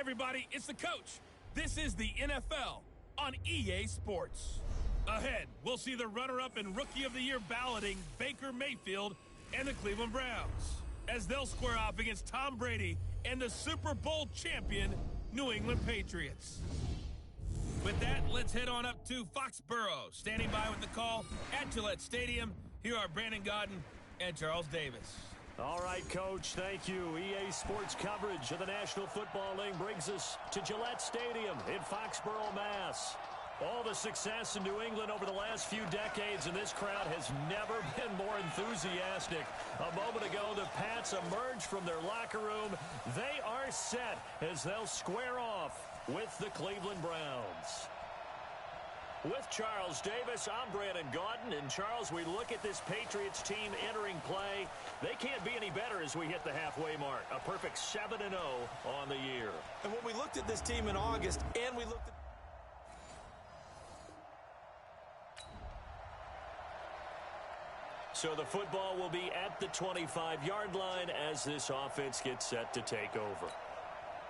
everybody, it's the coach. This is the NFL on EA Sports. Ahead, we'll see the runner-up and Rookie of the Year balloting Baker Mayfield and the Cleveland Browns, as they'll square off against Tom Brady and the Super Bowl champion New England Patriots. With that, let's head on up to Foxborough. Standing by with the call at Gillette Stadium, here are Brandon Gaudin and Charles Davis. All right, Coach, thank you. EA Sports coverage of the National Football League brings us to Gillette Stadium in Foxborough, Mass. All the success in New England over the last few decades, and this crowd has never been more enthusiastic. A moment ago, the Pats emerged from their locker room. They are set as they'll square off with the Cleveland Browns. With Charles Davis, I'm Brandon Gaudin. And, Charles, we look at this Patriots team entering play. They can't be any better as we hit the halfway mark. A perfect 7-0 on the year. And when we looked at this team in August, and we looked at... So the football will be at the 25-yard line as this offense gets set to take over.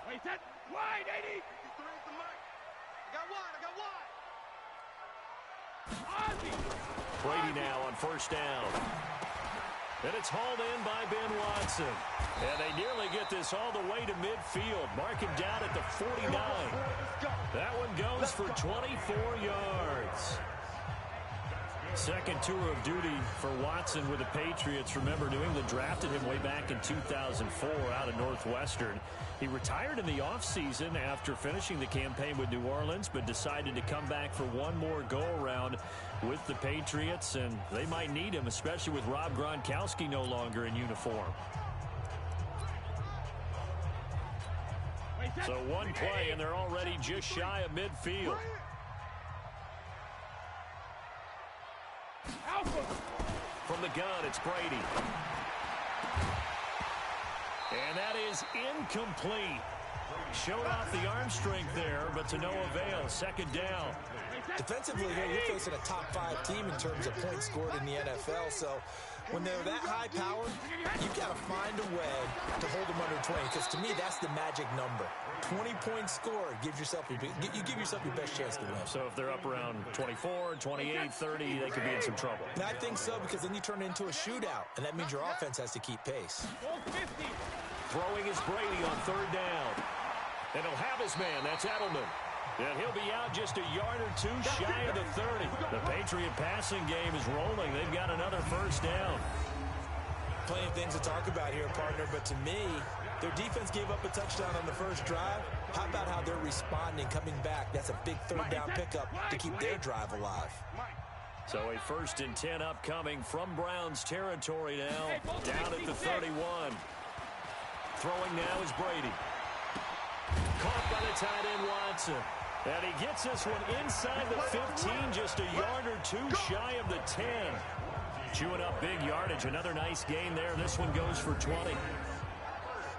Wait, set, wide, 80. I got wide. Brady now on first down. And it's hauled in by Ben Watson. And they nearly get this all the way to midfield. Mark him down at the 49. That one goes for 24 yards. Second tour of duty for Watson with the Patriots. Remember, New England drafted him way back in 2004 out of Northwestern. He retired in the offseason after finishing the campaign with New Orleans, but decided to come back for one more go-around with the Patriots, and they might need him, especially with Rob Gronkowski no longer in uniform. So one play, and they're already just shy of midfield. From the gun, it's Brady. And that is incomplete. Showed off the arm strength there, but to no avail. Second down. Defensively here, you're facing a top 5 team in terms of points scored in the NFL. So when they're that high powered, you've got to find a way to hold them under 20. Because to me, that's the magic number. 20 points scored gives yourself you give yourself your best chance to win. So if they're up around 24, 28, 30, they could be in some trouble. And I think so, because then you turn it into a shootout, and that means your offense has to keep pace. Throwing is Brady on third down. And he'll have his man. That's Edelman. And he'll be out just a yard or two shy of the 30. The Patriot passing game is rolling. They've got another first down. Plenty of things to talk about here, partner, but to me, their defense gave up a touchdown on the first drive. How about how they're responding, coming back? That's a big third down pickup to keep their drive alive. So a 1st and 10 upcoming from Browns territory now, down at the 31. Throwing now is Brady. Caught by the tight end Watson. And he gets this one inside the 15, just a yard or two shy of the 10. Chewing up big yardage. Another nice gain there. This one goes for 20.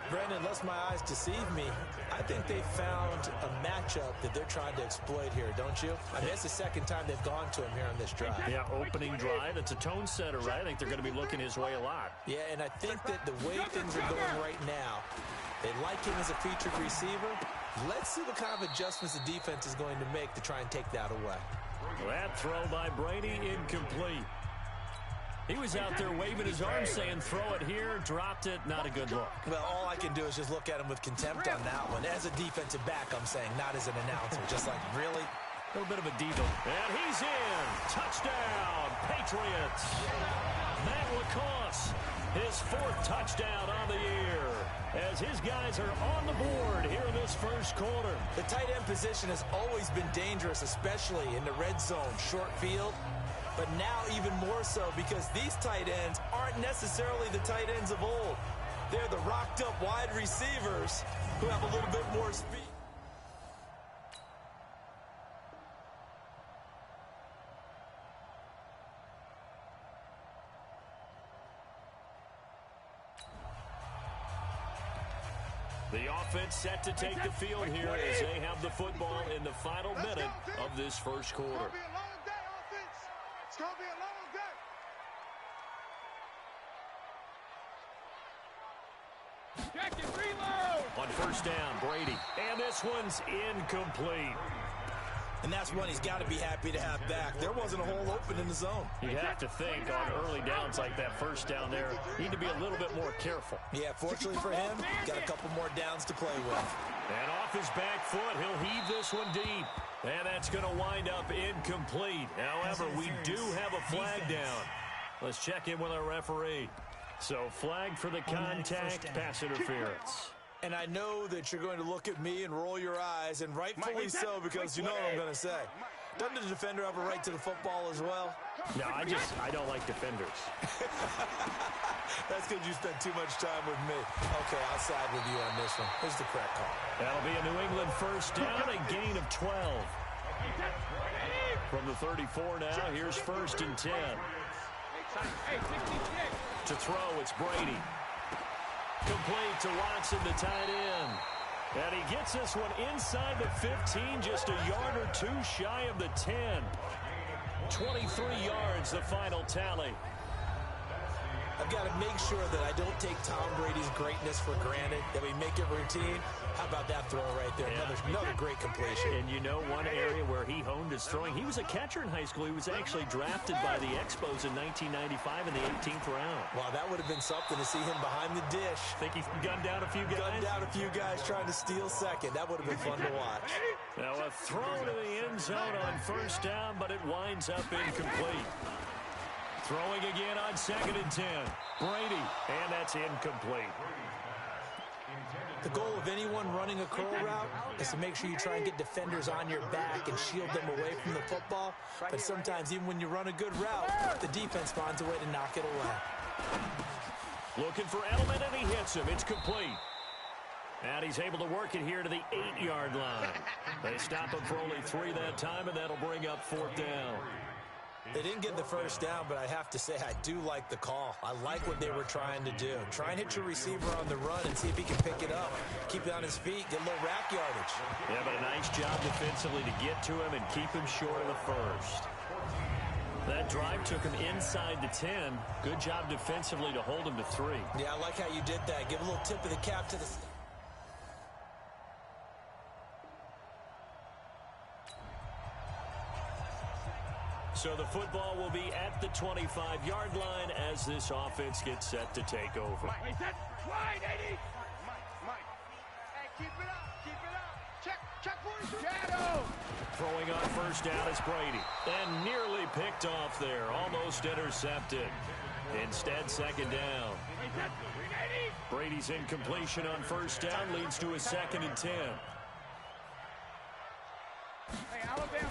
Brandon, lest my eyes deceive me, I think they found a matchup that they're trying to exploit here, don't you? I mean, it's the second time they've gone to him here on this drive. Yeah, opening drive. It's a tone setter, right? I think they're going to be looking his way a lot. Yeah, and I think that the way things are going right now, they like him as a featured receiver. Let's see what kind of adjustments the defense is going to make to try and take that away. That throw by Brady, incomplete. He was out there waving his arms saying, throw it here, dropped it, not a good look. Well, all I can do is just look at him with contempt on that one. As a defensive back, I'm saying, not as an announcer. Just like, really? A little bit of a diva. And he's in. Touchdown, Patriots. Matt LaCosse, his 4th touchdown on the year, as his guys are on the board here in this first quarter. The tight end position has always been dangerous, especially in the red zone, short field. But now even more so, because these tight ends aren't necessarily the tight ends of old. They're the rocked-up wide receivers who have a little bit more speed. The offense set to take the field here as they have the football in the final minute of this first quarter. It's going to be a long day. On first down. Brady. And this one's incomplete. And that's one he's got to be happy to have back. There wasn't a hole open in the zone. You have to think on early downs like that first down there, need to be a little bit more careful. Yeah, fortunately for him, got a couple more downs to play with. And off his back foot, he'll heave this one deep. And that's going to wind up incomplete. However, we do have a flag down. Let's check in with our referee. So flag for the contact, pass interference. And I know that you're going to look at me and roll your eyes, and rightfully so, because you know what I'm going to say. Doesn't the defender have a right to the football as well? No, I don't like defenders. That's because you spent too much time with me. Okay, I'll side with you on this one. Here's the correct call. That'll be a New England first down, a gain of 12. From the 34 now, here's first and 10. To throw, it's Brady. Complete to Watson, the tight end. And he gets this one inside the 15, just a yard or two shy of the 10. 23 yards, the final tally. I've got to make sure that I don't take Tom Brady's greatness for granted, that we make it routine. How about that throw right there? Yeah. Another great completion. And you know one area where he honed his throwing, he was a catcher in high school. He was actually drafted by the Expos in 1995 in the 18th round. Wow, that would have been something to see him behind the dish. Think he gunned down a few guys? Gunned down a few guys trying to steal second. That would have been fun to watch. Now a throw to the end zone on first down, but it winds up incomplete. Throwing again on second and 10. Brady, and that's incomplete. The goal of anyone running a curl route is to make sure you try and get defenders on your back and shield them away from the football. But sometimes, even when you run a good route, the defense finds a way to knock it away. Looking for Edelman, and he hits him. It's complete. And he's able to work it here to the 8-yard line. They stop him for only 3 that time, and that'll bring up fourth down. They didn't get the first down, but I have to say I do like the call. I like what they were trying to do. Try and hit your receiver on the run and see if he can pick it up. Keep it on his feet, get a little rack yardage. Yeah, but a nice job defensively to get to him and keep him short of the first. That drive took him inside the 10. Good job defensively to hold him to 3. Yeah, I like how you did that. Give a little tip of the cap to the... So the football will be at the 25-yard line as this offense gets set to take over. Wait, set, wide, 80. Mike. Hey, keep it up, keep it up. Check, boys. Shadow. Throwing on first down is Brady. And nearly picked off there, almost intercepted. Instead, second down. Brady's incompletion on first down leads to a second and 10. Hey, Alabama.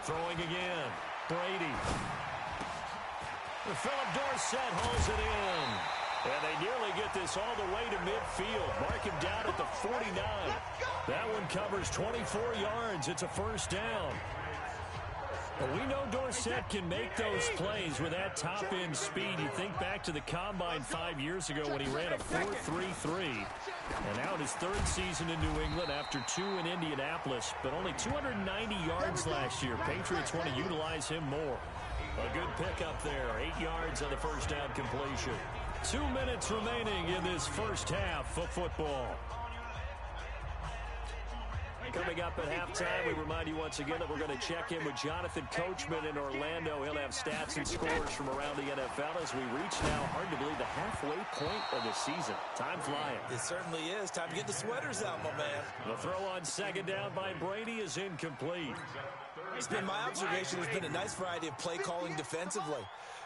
Throwing again. Brady. Philip Dorsett hauls it in. And they nearly get this all the way to midfield. Mark him down at the 49. That one covers 24 yards. It's a first down. But we know Dorsett can make those plays with that top-end speed. You think back to the Combine 5 years ago when he ran a 4.33. And now in his 3rd season in New England after 2 in Indianapolis, but only 290 yards last year. Patriots want to utilize him more. A good pickup there, 8 yards on the first down completion. 2 minutes remaining in this first half of football. Coming up at halftime, we remind you once again that we're going to check in with Jonathan Coachman in Orlando. He'll have stats and scores from around the NFL as we reach now, hard to believe, the halfway point of the season. Time flying. It certainly is. Time to get the sweaters out, my man. The throw on second down by Brady is incomplete. It's been my observation. There's been a nice variety of play calling defensively.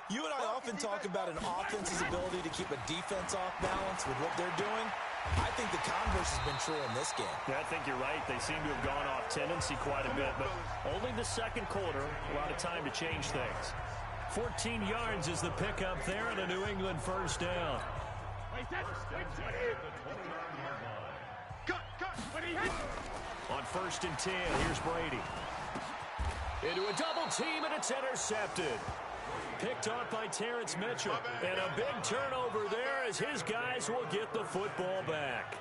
You and I often talk about an offense's ability to keep a defense off balance with what they're doing. I think the converse has been true in this game. Yeah, I think you're right. They seem to have gone off tendency quite a bit, but only the second quarter, a lot of time to change things. 14 yards is the pickup there and a New England first down. On first and 10, here's Brady. Into a double team, and it's intercepted. Picked off by Terrence Mitchell. And a big turnover there as his guys will get the football back.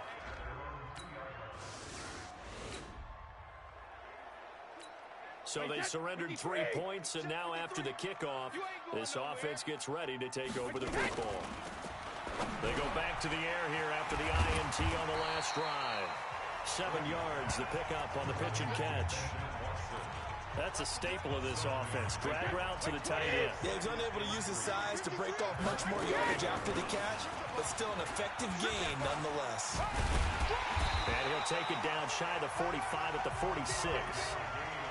So they surrendered 3 points, and now after the kickoff, this offense gets ready to take over the football. They go back to the air here after the INT on the last drive. 7 yards, the pickup on the pitch and catch. That's a staple of this offense. Drag route to the tight end. Yeah, he's unable to use his size to break off much more yardage after the catch, but still an effective gain nonetheless. And he'll take it down shy of the 45 at the 46.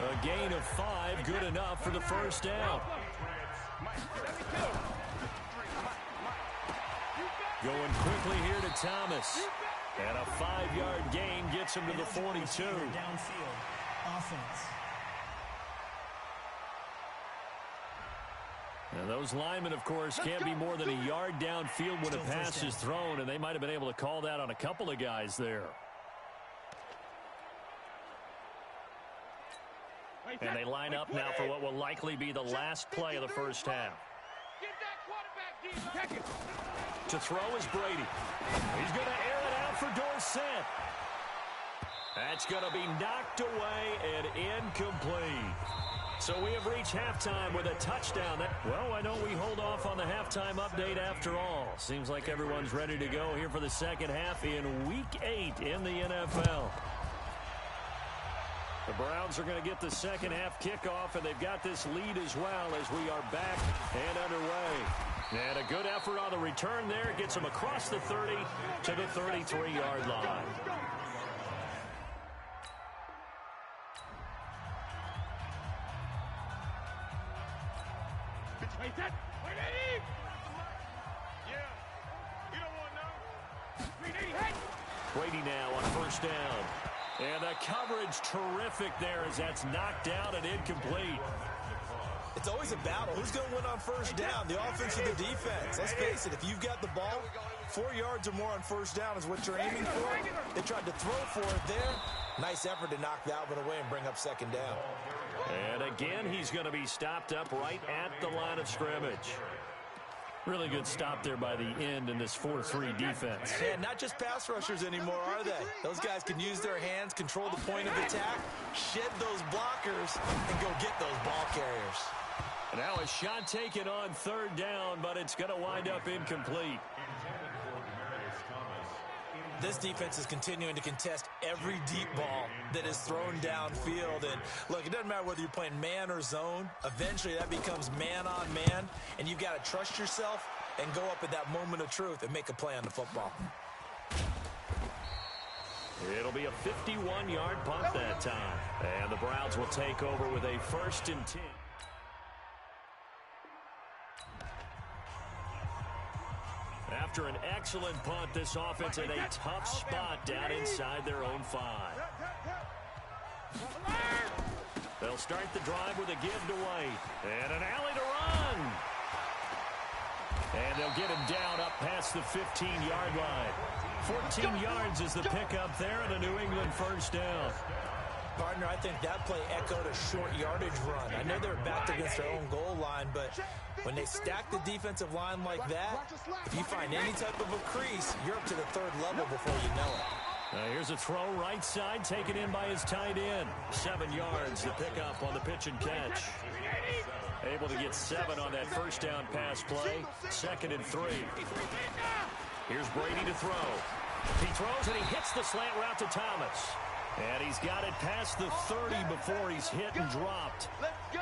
A gain of 5, good enough for the first down. Going quickly here to Thomas. And a 5-yard gain gets him to the 42. Downfield offense. And those linemen, of course, can't be more than a yard downfield when a pass is thrown, and they might have been able to call that on a couple of guys there. And they line up now for what will likely be the last play of the first half. To throw is Brady. He's going to air it out for Dorsett. That's going to be knocked away and incomplete. So we have reached halftime with a touchdown. Well, why don't we hold off on the halftime update after all? Seems like everyone's ready to go here for the second half in Week 8 in the NFL. The Browns are going to get the second half kickoff, and they've got this lead as well as we are back and underway. And a good effort on the return there gets them across the 30 to the 33-yard line. Brady now on first down. And the coverage terrific there as that's knocked out and incomplete. It's always a battle. Who's going to win on first down, the offense or the defense? Let's face it, if you've got the ball, 4 yards or more on first down is what you're aiming for. They tried to throw for it there. Nice effort to knock that one away and bring up second down. And again, he's going to be stopped up right at the line of scrimmage. Really good stop there by the end in this 4-3 defense. Yeah, not just pass rushers anymore, are they? Those guys can use their hands, control the point of attack, shed those blockers, and go get those ball carriers. Now a shot taken on third down, but it's going to wind up incomplete. This defense is continuing to contest every deep ball that is thrown downfield. And look, it doesn't matter whether you're playing man or zone. Eventually that becomes man on man, and you've got to trust yourself and go up at that moment of truth and make a play on the football. It'll be a 51-yard punt that time. And the Browns will take over with a 1st and 10. After an excellent punt, this offense in a tough spot down inside their own 5. They'll start the drive with a give to White. And an alley to run. And they'll get him down up past the 15-yard line. 14 yards is the pickup there and a New England first down. Partner, I think that play echoed a short yardage run. I know they're backed against their own goal line, but when they stack the defensive line like that, if you find any type of a crease, you're up to the 3rd level before you know it. Here's a throw right side, taken in by his tight end. 7 yards, the pickup on the pitch and catch. Able to get 7 on that first down pass play. 2nd and 3. Here's Brady to throw. He throws and he hits the slant route to Thomas. And he's got it past the 30 before he's hit and dropped. Let's go.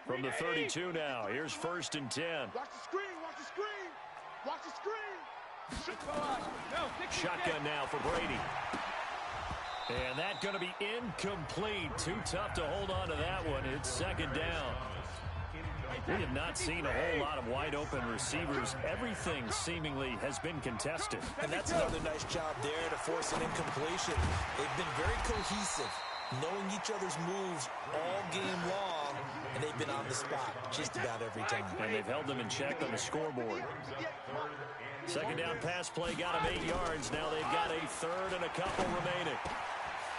From the 32 now, here's 1st and 10. Watch the screen, watch the screen. Watch the screen. Shotgun now for Brady. And that's going to be incomplete. Too tough to hold on to that one. It's 2nd down. We have not seen a whole lot of wide open receivers. Everything seemingly has been contested. And that's another nice job there to force an incompletion. They've been very cohesive, knowing each other's moves all game long, and they've been on the spot just about every time. And they've held them in check on the scoreboard. 2nd down pass play got them 8 yards. Now they've got a 3rd and a couple remaining.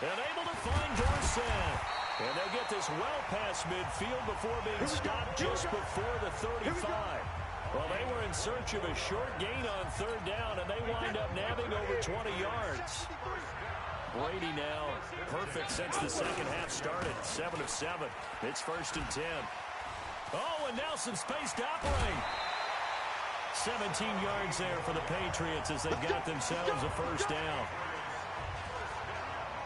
And able to find Dorsett. And they'll get this well past midfield before being stopped just before the 35. Well, they were in search of a short gain on third down, and they wind up nabbing over 20 yards. Brady now perfect since the second half started. 7 of 7. It's 1st and 10. Oh, and now some space to operate. 17 yards there for the Patriots as they got themselves a first down.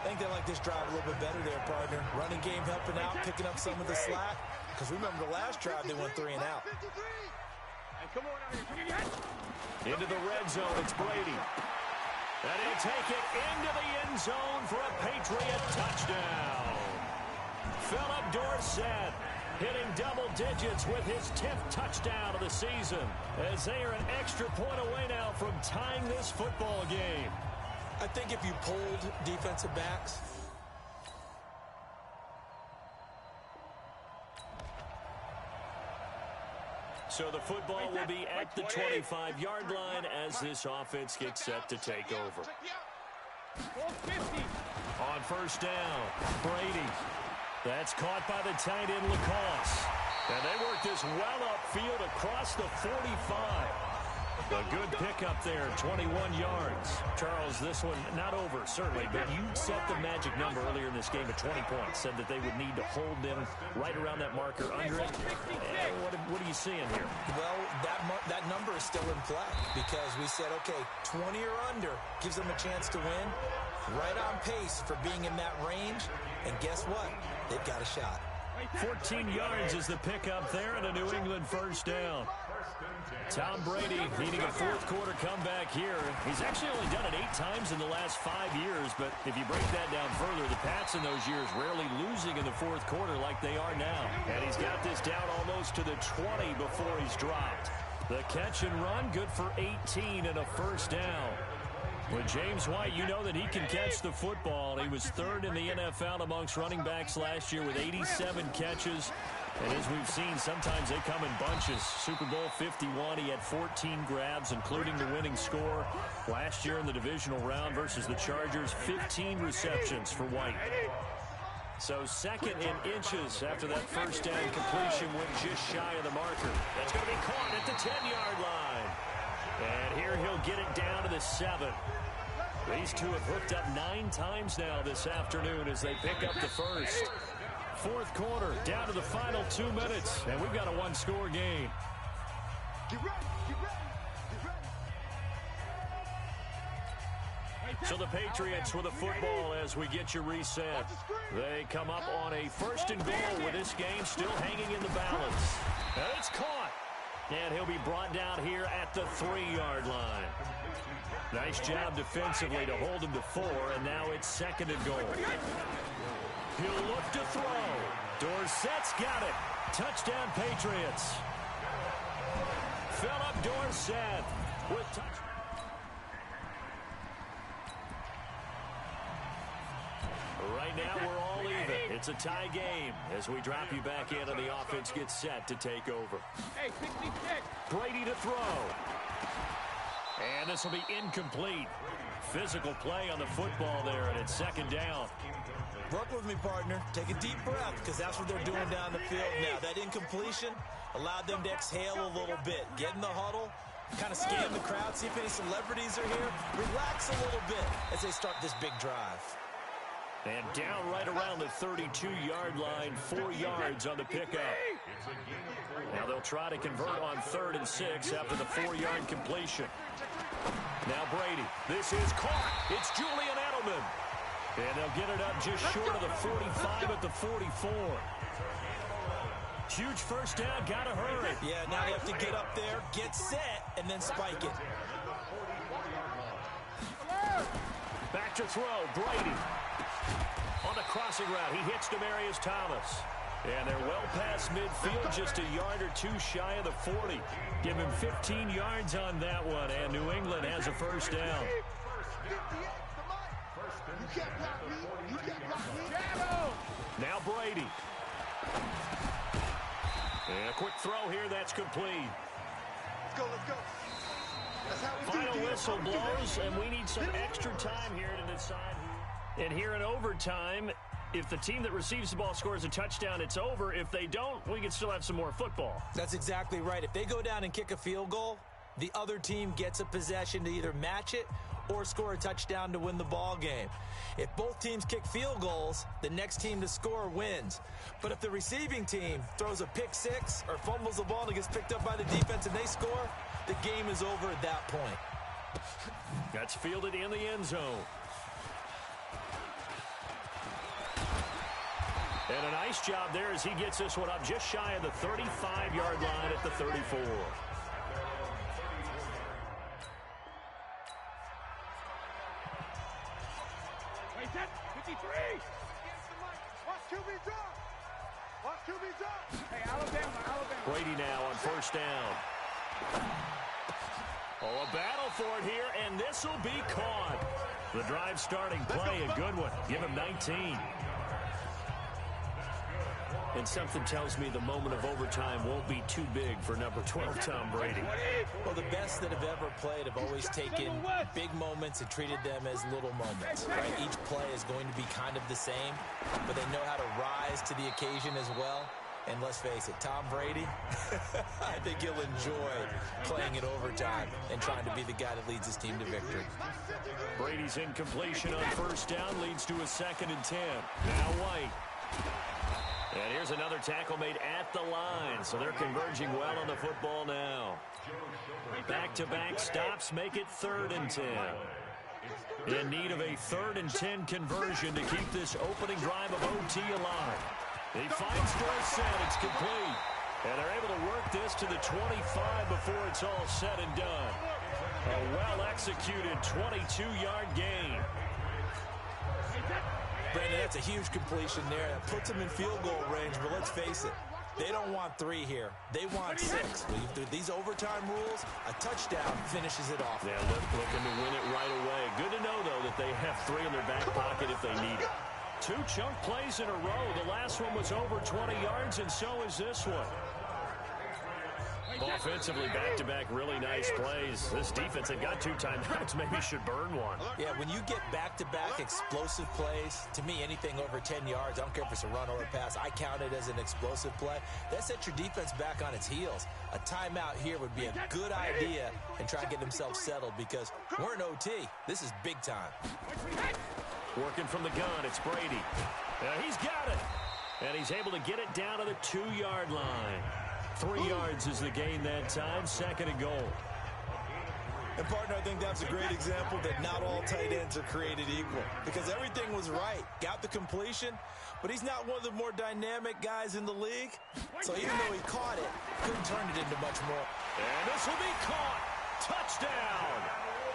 I think they like this drive a little bit better there, partner. Running game helping out, picking up some of the slack. Because remember the last drive, they went 3 and out. Into the red zone, it's Brady. And he'll take it into the end zone for a Patriot touchdown. Philip Dorsett hitting double digits with his 10th touchdown of the season, as they are an extra point away now from tying this football game. I think if you pulled defensive backs, so the football will be at the 25-yard line as this offense gets set to take over. On first down, Brady. That's caught by the tight end, Lacoste. And they work this well upfield across the 45. A good pickup there, 21 yards. Charles, this one not over, certainly, but you set the magic number earlier in this game at 20 points. Said that they would need to hold them right around that marker under it. What are you seeing here? Well, that number is still in play because we said, okay, 20 or under gives them a chance to win. Right on pace for being in that range. And guess what? They've got a shot. 14 yards is the pickup there and a New England first down. Tom Brady needing a fourth-quarter comeback here. He's actually only done it 8 times in the last 5 years, but if you break that down further, the Pats in those years rarely losing in the fourth quarter like they are now. And he's got this down almost to the 20 before he's dropped. The catch and run, good for 18 and a first down. With James White, you know that he can catch the football. He was 3rd in the NFL amongst running backs last year with 87 catches. And as we've seen, sometimes they come in bunches. Super Bowl 51, he had 14 grabs, including the winning score. Last year in the divisional round versus the Chargers, 15 receptions for White. So 2nd in inches after that first down completion went just shy of the marker. That's going to be caught at the 10-yard line. And here he'll get it down to the 7. These two have hooked up 9 times now this afternoon as they pick up the first. Fourth quarter, down to the final 2 minutes, and we've got a one-score game. So the Patriots with the football as we get you reset. They come up on a 1st and goal with this game still hanging in the balance. And it's caught. And he'll be brought down here at the 3-yard line. Nice job defensively to hold him to 4, and now it's 2nd and goal. He'll look to throw. Dorsett's got it. Touchdown, Patriots. Philip Dorsett with touchdown. Right now, we're all even. It's a tie game as we drop you back in and the offense gets set to take over. Hey, 66. Brady to throw. And this will be incomplete. Physical play on the football there, and it's 2nd down. Work with me, partner. Take a deep breath, because that's what they're doing down the field now. That incompletion allowed them to exhale a little bit. Get in the huddle, kind of scan the crowd, see if any celebrities are here. Relax a little bit as they start this big drive. And down right around the 32-yard line, 4 yards on the pickup. Now they'll try to convert on 3rd and 6 after the 4-yard completion. Now Brady, this is caught. It's Julian Edelman. And they'll get it up just short of the 45 at the 44. Huge first down, gotta hurry. Yeah, now they have to get up there, get set, and then spike it. Back to throw, Brady. On the crossing route, he hits Demaryius Thomas. And they're well past midfield, just a yard or 2 shy of the 40. Give him 15 yards on that one, and New England has a first down. Now Brady. And a quick throw here, that's complete. Let's go, let's go. That's how we Final do whistle blows, and we need some extra time here to decide. And here in overtime, If the team that receives the ball scores a touchdown, it's over. If they don't, we can still have some more football. That's exactly right. If they go down and kick a field goal, the other team gets a possession to either match it or score a touchdown to win the ball game. If both teams kick field goals, the next team to score wins. But if the receiving team throws a pick six or fumbles the ball and it gets picked up by the defense and they score, the game is over at that point. That's fielded in the end zone. And a nice job there as he gets this one up just shy of the 35-yard line at the 34. Wait, 53. Watch QB drop. Watch QB drop. Hey, Alabama. Brady now on first down. Oh, a battle for it here, and this will be caught. The drive starting play, a good one. Give him 19. And something tells me the moment of overtime won't be too big for number 12, Tom Brady. Well, the best that have ever played have always taken big moments and treated them as little moments, right? Each play is going to be kind of the same, but they know how to rise to the occasion as well. And let's face it, Tom Brady, I think he'll enjoy playing it overtime and trying to be the guy that leads his team to victory. Brady's incompletion on first down leads to a 2nd and 10. Now White. And here's another tackle made at the line, so they're converging well on the football now. Back-to-back stops make it 3rd and 10. In need of a 3rd and 10 conversion to keep this opening drive of OT alive. He finds Dorsett. It's complete. And they're able to work this to the 25 before it's all said and done. A well-executed 22-yard gain. Brandon, that's a huge completion there. That puts them in field goal range, but let's face it, they don't want 3 here. They want 6. Through these overtime rules, a touchdown finishes it off. Yeah, looking to win it right away. Good to know, though, that they have 3 in their back pocket if they need it. 2 chunk plays in a row. The last one was over 20 yards, and so is this one. Offensively, back-to-back really nice plays. This defense, they've got 2 timeouts. Maybe should burn one. Yeah, when you get back-to-back explosive plays, to me, anything over 10 yards, I don't care if it's a run or a pass, I count it as an explosive play. That sets your defense back on its heels. A timeout here would be a good idea and try to get themselves settled because we're in OT. This is big time. Working from the gun, it's Brady. He's got it. And he's able to get it down to the 2-yard line. 3 yards is the gain that time, 2nd and goal. And, partner, I think that's a great example that not all tight ends are created equal because everything was right. Got the completion, but he's not one of the more dynamic guys in the league. So even though he caught it, couldn't turn it into much more. And this will be caught. Touchdown.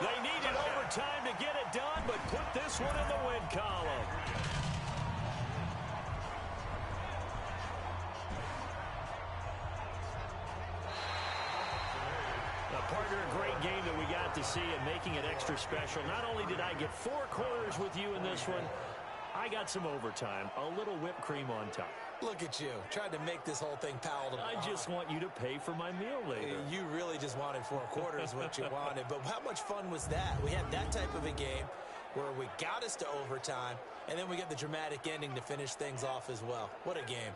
They needed overtime to get it done, but put this one in the win column. Partner, a great game that we got to see and making it extra special. Not only did I get 4 quarters with you in this one, I got some overtime, a little whipped cream on top. Look at you, trying to make this whole thing palatable. I just want you to pay for my meal later. You really just wanted 4 quarters what you wanted, but how much fun was that? We had that type of a game where we got us to overtime, and then we get the dramatic ending to finish things off as well. What a game.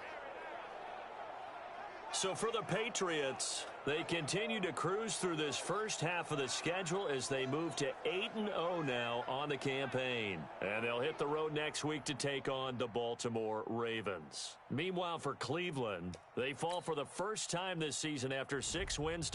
So for the Patriots, they continue to cruise through this first half of the schedule as they move to 8-0 now on the campaign. And they'll hit the road next week to take on the Baltimore Ravens. Meanwhile, for Cleveland, they fall for the first time this season after 6 wins.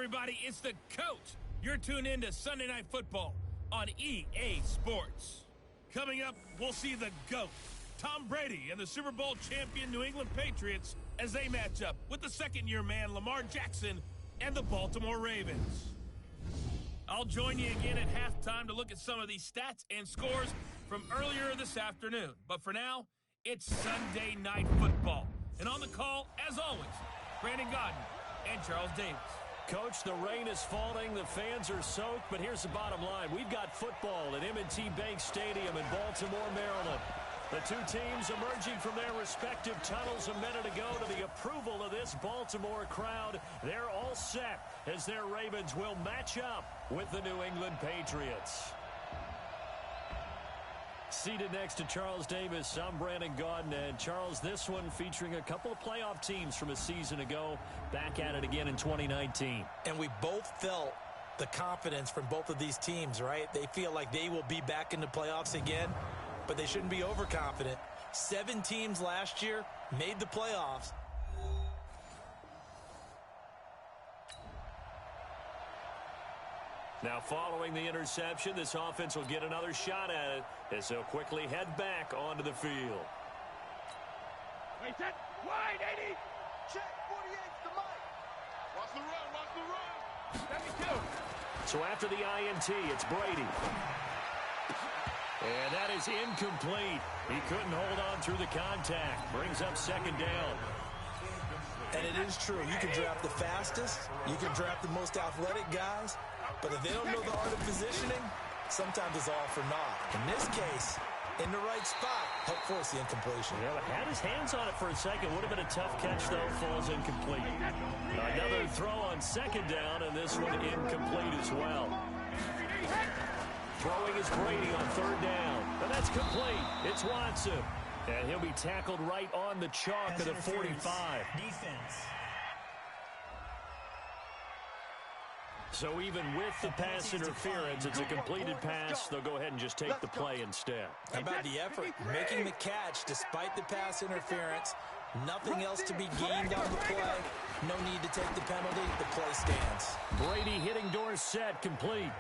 everybody, it's the coach. You're tuned in to Sunday Night Football on EA Sports. Coming up, we'll see the GOAT, Tom Brady, and the Super Bowl champion New England Patriots as they match up with the second-year man Lamar Jackson and the Baltimore Ravens. I'll join you again at halftime to look at some of these stats and scores from earlier this afternoon. But for now, it's Sunday Night Football. And on the call, as always, Brandon Godden and Charles Davis. Coach, the rain is falling, the fans are soaked, but here's the bottom line. We've got football at M&T Bank Stadium in Baltimore, Maryland. The two teams emerging from their respective tunnels a minute ago to the approval of this Baltimore crowd. They're all set as their Ravens will match up with the New England Patriots. Seated next to Charles Davis, I'm Brandon Godden. And Charles, this one featuring a couple of playoff teams from a season ago, back at it again in 2019. And we both felt the confidence from both of these teams, right? They feel like they will be back in the playoffs again, but they shouldn't be overconfident. 7 teams last year made the playoffs. Now, following the interception, this offense will get another shot at it as they'll quickly head back onto the field. Wait, set, wide, 80. Check, 48's the mic. Watch the run, watch the run. 72. So after the INT, it's Brady. And that is incomplete. He couldn't hold on through the contact. Brings up second down. And it is true. You can draft the fastest. You can draft the most athletic guys. But if they don't know the art of positioning, sometimes it's all for naught. In this case, in the right spot, helped force the incompletion. Yeah, but had his hands on it for a second. Would have been a tough catch, though. Falls incomplete. Another throw on second down, and this one incomplete as well. Throwing is Brady on third down. And that's complete. It's Watson. And he'll be tackled right on the chalk of the 45. Defense. So even with the pass interference, it's a completed pass. They'll go ahead and just take the play instead. How about the effort? Making the catch despite the pass interference. Nothing else to be gained on the play. No need to take the penalty. The play stands. Brady hitting Dorsett complete.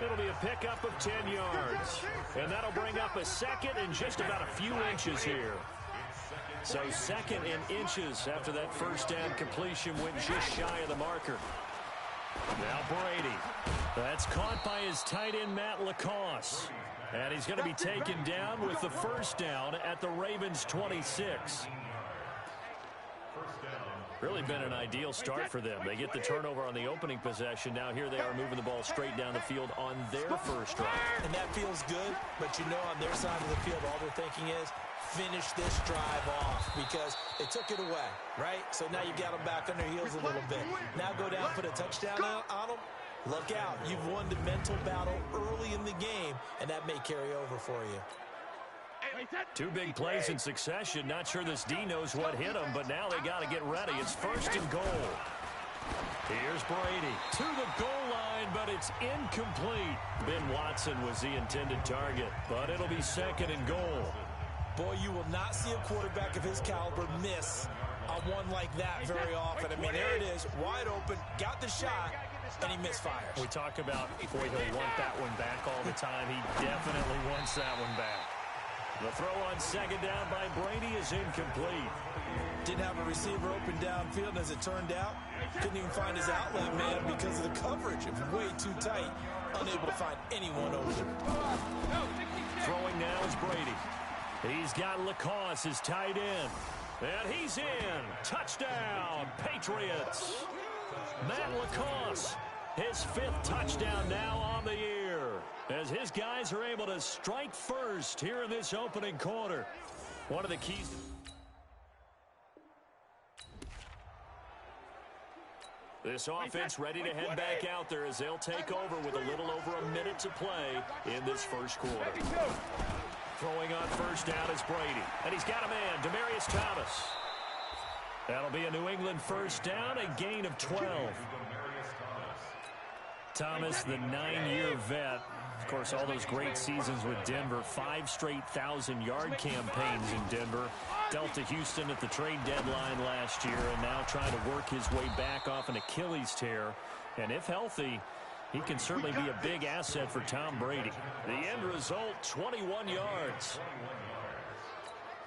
It'll be a pickup of 10 yards. And that'll bring up a second and just about a few inches here. So second in inches after that first down completion went just shy of the marker. Now Brady. That's caught by his tight end, Matt Lacoste. And he's going to be taken down with the first down at the Ravens' 26. Really been an ideal start for them. They get the turnover on the opening possession. Now here they are moving the ball straight down the field on their first drive. And that feels good, but you know on their side of the field, all they're thinking is, finish this drive off because they took it away, right? So now you got them back on their heels a little bit. Now go down, put a touchdown on them. Look out. You've won the mental battle early in the game, and that may carry over for you. Two big plays in succession. Not sure this D knows what hit him, but now they got to get ready. It's first and goal. Here's Brady to the goal line, but it's incomplete. Ben Watson was the intended target, but it'll be second and goal. Boy, you will not see a quarterback of his caliber miss on one like that very often. I mean, there it is, wide open, got the shot, and he misfires. We talk about, boy, he'll want that one back all the time. He definitely wants that one back. The throw on second down by Brady is incomplete. Didn't have a receiver open downfield, and as it turned out, couldn't even find his outlet man because of the coverage. It was way too tight, unable to find anyone open. Throwing now is Brady. He's got Lacoste, his tight end. And he's in. Touchdown, Patriots. Matt Lacoste, his 5th touchdown now on the year, as his guys are able to strike first here in this opening quarter. One of the keys. This offense ready to head back out there as they'll take over with a little over a minute to play in this first quarter. Throwing on first down is Brady. And he's got a man, Demaryius Thomas. That'll be a New England first down, a gain of 12. Thomas, the 9-year vet, Of course, all those great seasons with Denver, 5 straight 1,000-yard campaigns in Denver. Dealt to Houston at the trade deadline last year, and now trying to work his way back off an Achilles tear. And if healthy, he can certainly be a big asset for Tom Brady. The end result, 21 yards.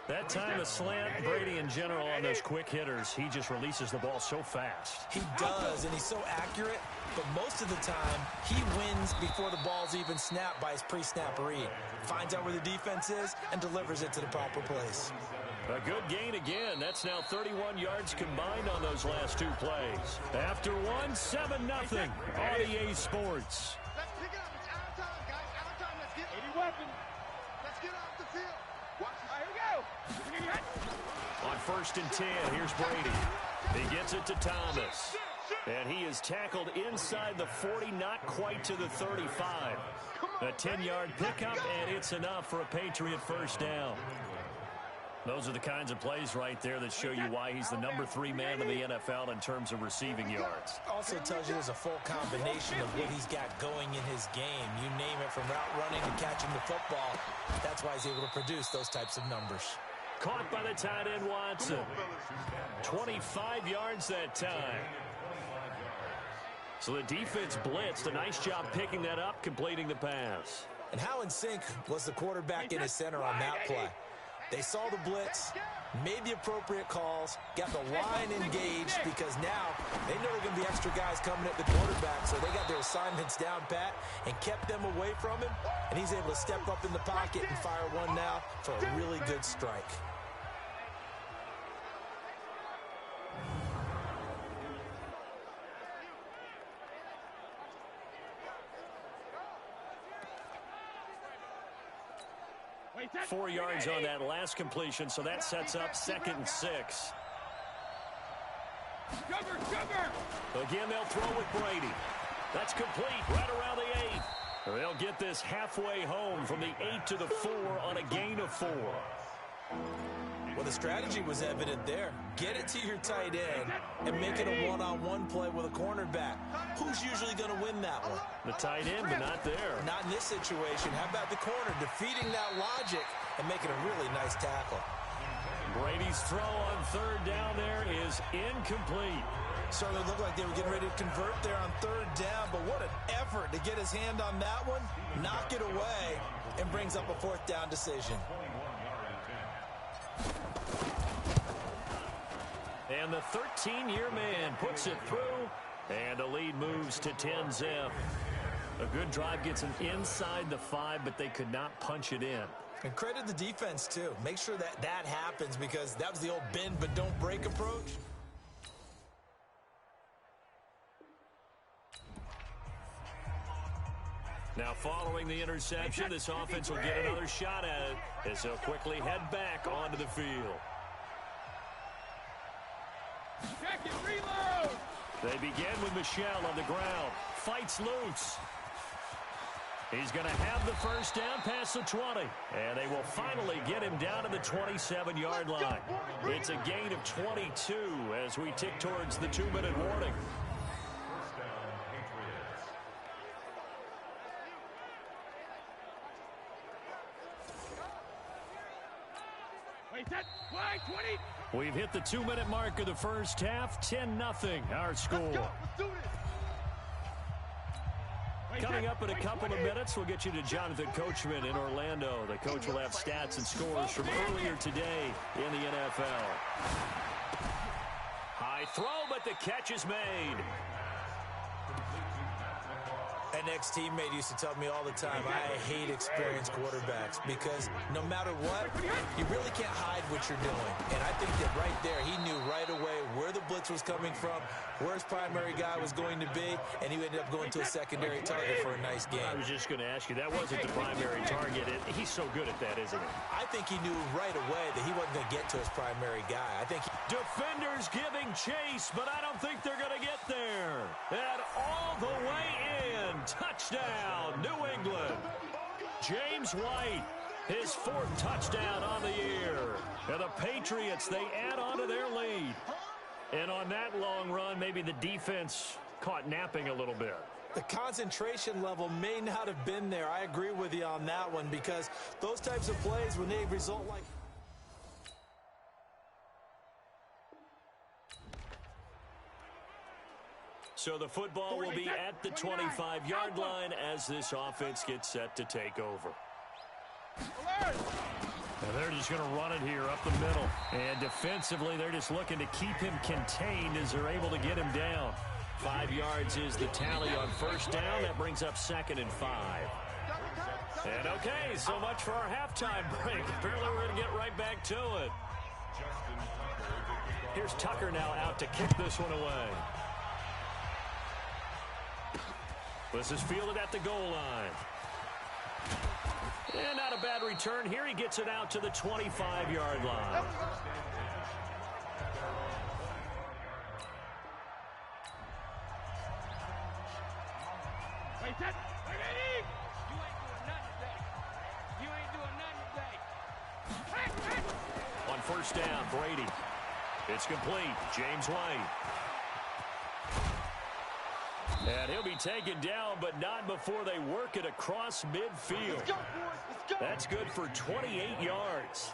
That time, a slant, Brady in general on those quick hitters, he just releases the ball so fast. He does, and he's so accurate, but most of the time, he wins before the ball's even snapped by his pre-snap read. Finds out where the defense is and delivers it to the proper place. A good gain again. That's now 31 yards combined on those last 2 plays. After one, 7-0 on EA Sports. Let's pick it up. It's out of time, guys. Out of time. Let's get 80 weapons. Let's get off the field. Watch this. Here we go. On 1st and 10, here's Brady. He gets it to Thomas. And he is tackled inside the 40, not quite to the 35. A 10-yard pickup, and it's enough for a Patriot first down. Those are the kinds of plays right there that show you why he's the number 3 man in the NFL in terms of receiving yards. Also tells you there's a full combination of what he's got going in his game. You name it, from route running to catching the football. That's why he's able to produce those types of numbers. Caught by the tight end Watson. 25 yards that time. So the defense blitzed. A nice job picking that up, completing the pass. And how in sync was the quarterback in his center on that play? They saw the blitz, made the appropriate calls, got the line engaged, because now they know there are going to be extra guys coming at the quarterback, so they got their assignments down pat and kept them away from him, and he's able to step up in the pocket and fire one now for a really good strike. – 4 yards on that last completion, so that sets up 2nd and 6. Again, they'll throw with Brady. That's complete right around the 8. They'll get this halfway home from the 8 to the 4 on a gain of 4. Well, the strategy was evident there. Get it to your tight end and make it a one-on-one play with a cornerback. Who's usually going to win that one? The tight end, but not there. Not in this situation. How about the corner defeating that logic and making a really nice tackle? Brady's throw on 3rd down there is incomplete. Certainly looked like they were getting ready to convert there on 3rd down, but what an effort to get his hand on that one, knock it away, and brings up a 4th down decision. And the 13-year man puts it through, and the lead moves to 10-zip. A good drive gets him inside the 5, but they could not punch it in. And credit the defense, too. Make sure that that happens, because that was the old bend but don't break approach. Now, following the interception, this offense will get another shot at it as they'll quickly head back onto the field. Check it, reload! They begin with Michel on the ground. Fights loose. He's going to have the first down past the 20. And they will finally get him down to the 27-yard line. It's a gain of 22 as we tick towards the 2-minute warning. We've hit the 2-minute mark of the first half. 10-0 our score. Coming up in a couple of minutes, we'll get you to Jonathan Coachman in Orlando. The coach will have stats and scores from earlier today in the NFL. High throw, but the catch is made. An ex-teammate used to tell me all the time, I hate experienced quarterbacks, because no matter what, you really can't hide what you're doing. And I think that right there, he knew right away where the blitz was coming from, where his primary guy was going to be, and he ended up going to a secondary target for a nice game. I was just going to ask you, that wasn't the primary target. He's so good at that, isn't he? I think he knew right away that he wasn't going to get to his primary guy. I think defenders giving chase, but I don't think they're going to get there. And all the way in. Touchdown, New England. James White, his 4th touchdown on the year. And the Patriots, they add on to their lead. And on that long run, maybe the defense caught napping a little bit. The concentration level may not have been there. I agree with you on that one, because those types of plays, when they result like... So the football will be at the 25-yard line as this offense gets set to take over. And they're just going to run it here up the middle. And defensively, they're just looking to keep him contained as they're able to get him down. 5 yards is the tally on first down. That brings up 2nd and 5. And okay, so much for our halftime break. Apparently we're going to get right back to it. Here's Tucker now out to kick this one away. This is fielded at the goal line. And not a bad return here. He gets it out to the 25-yard line. Wait, that, wait, Eddie! You ain't doing nothing today. You ain't doing nothing today. On first down, Brady. It's complete. James White. And he'll be taken down, but not before they work it across midfield. Let's go, boys. Let's go. That's good for 28 yards.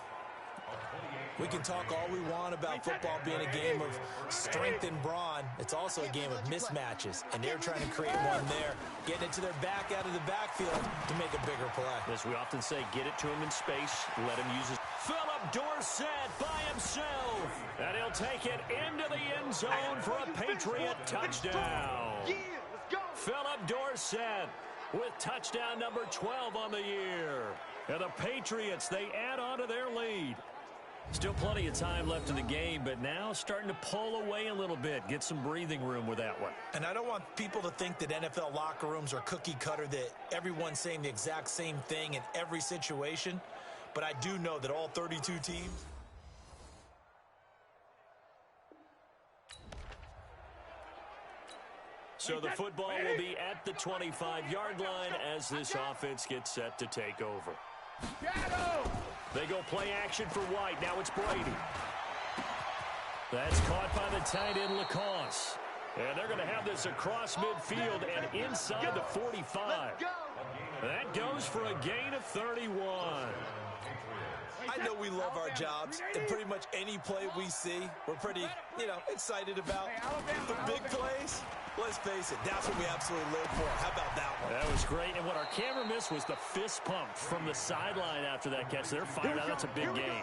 We can talk all we want about football being a game of strength and brawn. It's also a game of mismatches, and they're trying to create one there, getting it to their back out of the backfield to make a bigger play. As we often say, get it to him in space, let him use his... Philip Dorsett by himself, and he'll take it into the end zone for a Patriot touchdown. Yeah, let's go. Philip Dorsett with touchdown number 12 on the year. And the Patriots, they add on to their lead. Still plenty of time left in the game, but now starting to pull away a little bit. Get some breathing room with that one. And I don't want people to think that NFL locker rooms are cookie cutter, that everyone's saying the exact same thing in every situation. But I do know that all 32 teams... So the football will be at the 25-yard line as this offense gets set to take over. They go play action for White. Now it's Brady. That's caught by the tight end, Lacoste. And they're going to have this across midfield and inside the 45. That goes for a gain of 31. I know we love our jobs, and pretty much any play we see, we're pretty, excited about. The big plays, let's face it, that's what we absolutely live for. How about that one? That was great, and what our camera missed was the fist pump from the sideline after that catch. They're fired out. That's a big gain.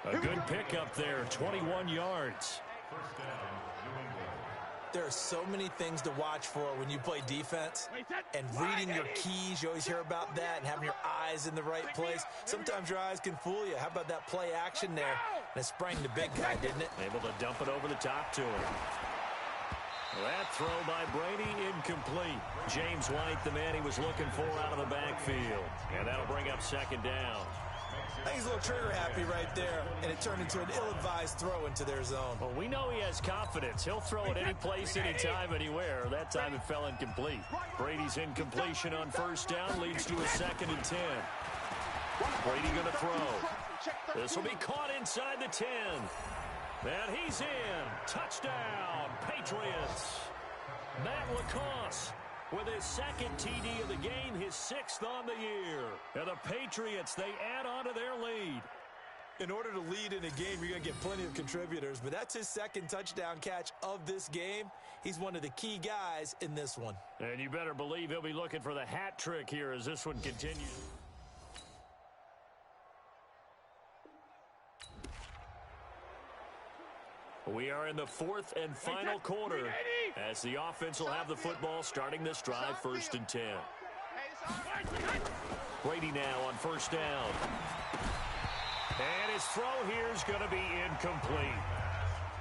A good pickup there, 21 yards. There are so many things to watch for when you play defense, and reading your keys, you always hear about that, and having your eyes in the right place. Sometimes your eyes can fool you. How about that play action there? And it sprang the big guy, didn't it? Able to dump it over the top to him. That throw by Brady incomplete. James White, the man he was looking for out of the backfield. And that'll bring up second down. I think he's a little trigger happy right there, and it turned into an ill-advised throw into their zone. Well, we know he has confidence. He'll throw it any place, anytime, anywhere. That time it fell incomplete. Brady's incompletion on first down leads to a 2nd and 10. Brady going to throw. This will be caught inside the 10. And he's in. Touchdown, Patriots. Matt Lacoste with his 2nd TD of the game, his 6th on the year. And the Patriots, they add on to their lead. In order to lead in a game, you're going to get plenty of contributors, but that's his 2nd touchdown catch of this game. He's one of the key guys in this one. And you better believe he'll be looking for the hat trick here as this one continues. We are in the 4th and final quarter as the offense will have the football starting this drive, 1st and 10. Brady now on first down. And his throw here is going to be incomplete.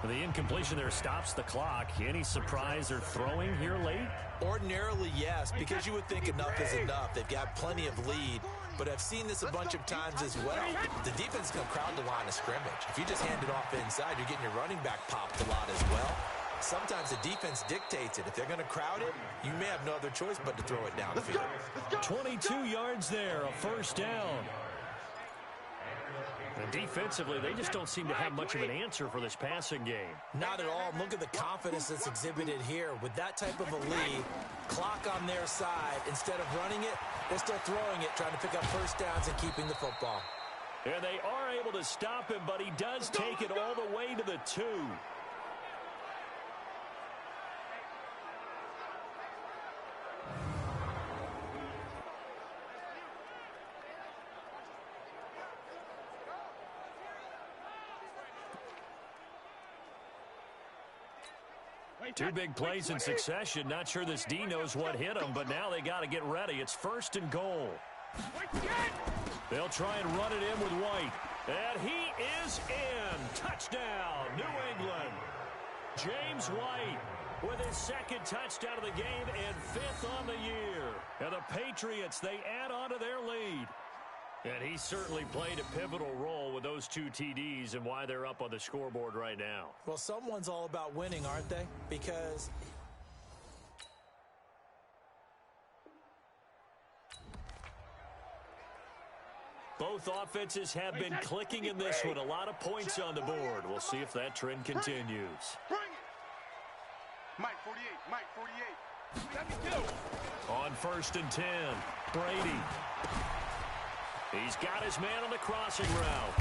The incompletion there stops the clock. Any surprise they're throwing here late? Ordinarily, yes, because you would think enough is enough. They've got plenty of lead, but I've seen this a bunch of times as well. The defense can crowd the line of scrimmage. If you just hand it off inside, you're getting your running back popped a lot as well. Sometimes the defense dictates it. If they're going to crowd it, you may have no other choice but to throw it downfield. 22 yards there, a first down. And defensively, they just don't seem to have much of an answer for this passing game. Not at all. Look at the confidence that's exhibited here. With that type of a lead, clock on their side, instead of running it, they're still throwing it, trying to pick up first downs and keeping the football. And they are able to stop him, but he does take it all the way to the 2. Two big plays in succession. Not sure this D knows what hit him, but now they got to get ready. It's 1st and goal. They'll try and run it in with White. And he is in. Touchdown, New England. James White with his 2nd touchdown of the game and 5th on the year. And the Patriots, they add on to their lead. And he certainly played a pivotal role with those 2 TDs and why they're up on the scoreboard right now. Well, someone's all about winning, aren't they? Because both offenses have been clicking in this one. A lot of points on the board. We'll see if that trend continues. Bring it. Mike 48, Mike 48. On 1st and 10, Brady. He's got his man on the crossing route.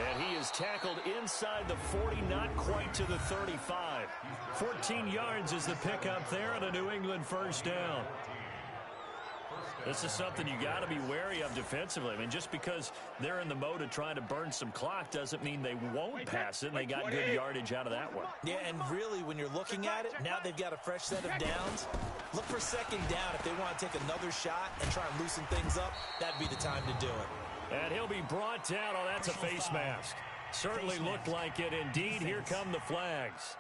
And he is tackled inside the 40, not quite to the 35. 14 yards is the pickup there on a New England first down. This is something you got to be wary of defensively. I mean, just because they're in the mode of trying to burn some clock doesn't mean they won't pass it. And they got good yardage out of that one. yeah, and really, when you're looking at it, now they've got a fresh set of downs. Look for 2nd down. If they want to take another shot and try and loosen things up, that'd be the time to do it. And he'll be brought down. Oh, that's a face mask. Certainly looked like it. Indeed, here come the flags.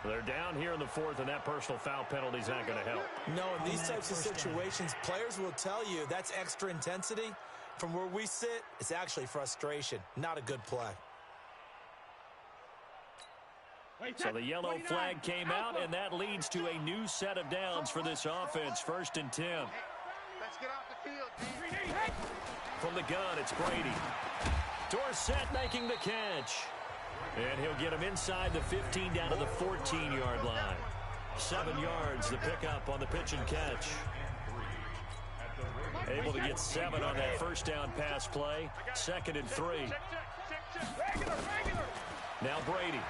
They're down here in the 4th, and that personal foul penalty is not going to help. No, in these types of situations, players will tell you that's extra intensity. From where we sit, it's actually frustration. Not a good play. So the yellow flag came out, and that leads to a new set of downs for this offense. 1st and 10. Let's get off the field, D. From the gun, it's Brady. Dorsett making the catch. And he'll get him inside the 15 down to the 14-yard line. 7 yards, the pickup on the pitch and catch. Able to get 7 on that first down pass play. 2nd and 3. Now Brady.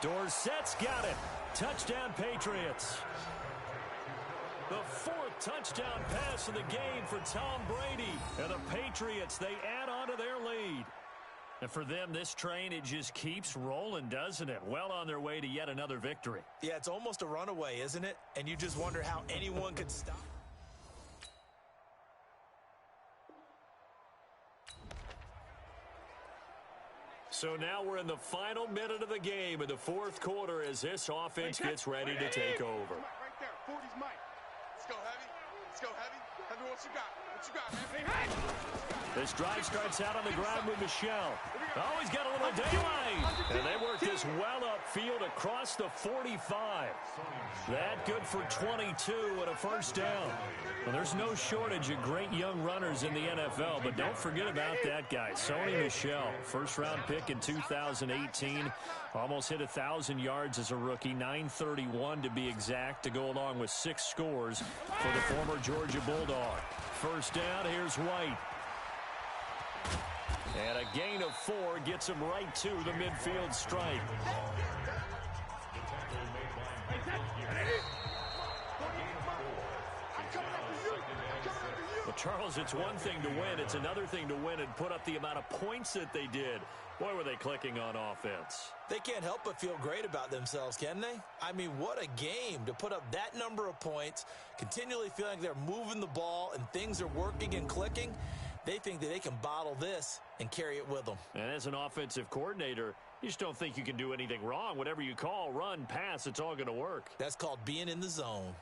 Dorsett's got it. Touchdown, Patriots. The 4th touchdown pass of the game for Tom Brady. And the Patriots, they add on to their lead. And for them, this train, it just keeps rolling, doesn't it? Well on their way to yet another victory. Yeah, it's almost a runaway, isn't it? And you just wonder how anyone could stop. So now we're in the final minute of the game in the 4th quarter as this offense gets ready to take over. Right there, 40's Mike. Let's go heavy. Let's go heavy. Heavy, what you got? What you got, man? This drive starts out on the ground with Michelle. Oh, he's got a little daylight. And they work this well upfield across the 45. That good for 22 and a first down. Well, there's no shortage of great young runners in the NFL, but don't forget about that guy, Sony Michel. First-round pick in 2018. Almost hit 1,000 yards as a rookie, 931 to be exact, to go along with 6 scores for the former Georgia Bulldog. First down, here's White. And a gain of 4 gets him right to the midfield stripe. Well, Charles, it's one thing to win. It's another thing to win and put up the amount of points that they did. Boy, were they clicking on offense. They can't help but feel great about themselves, can they? I mean, what a game to put up that number of points, continually feeling like they're moving the ball and things are working and clicking. They think that they can bottle this and carry it with them. And as an offensive coordinator, you just don't think you can do anything wrong. Whatever you call, run, pass, it's all going to work. That's called being in the zone.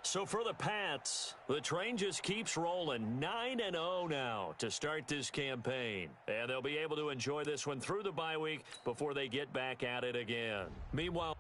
So for the Pats, the train just keeps rolling. 9-0 now to start this campaign. And they'll be able to enjoy this one through the bye week before they get back at it again. Meanwhile,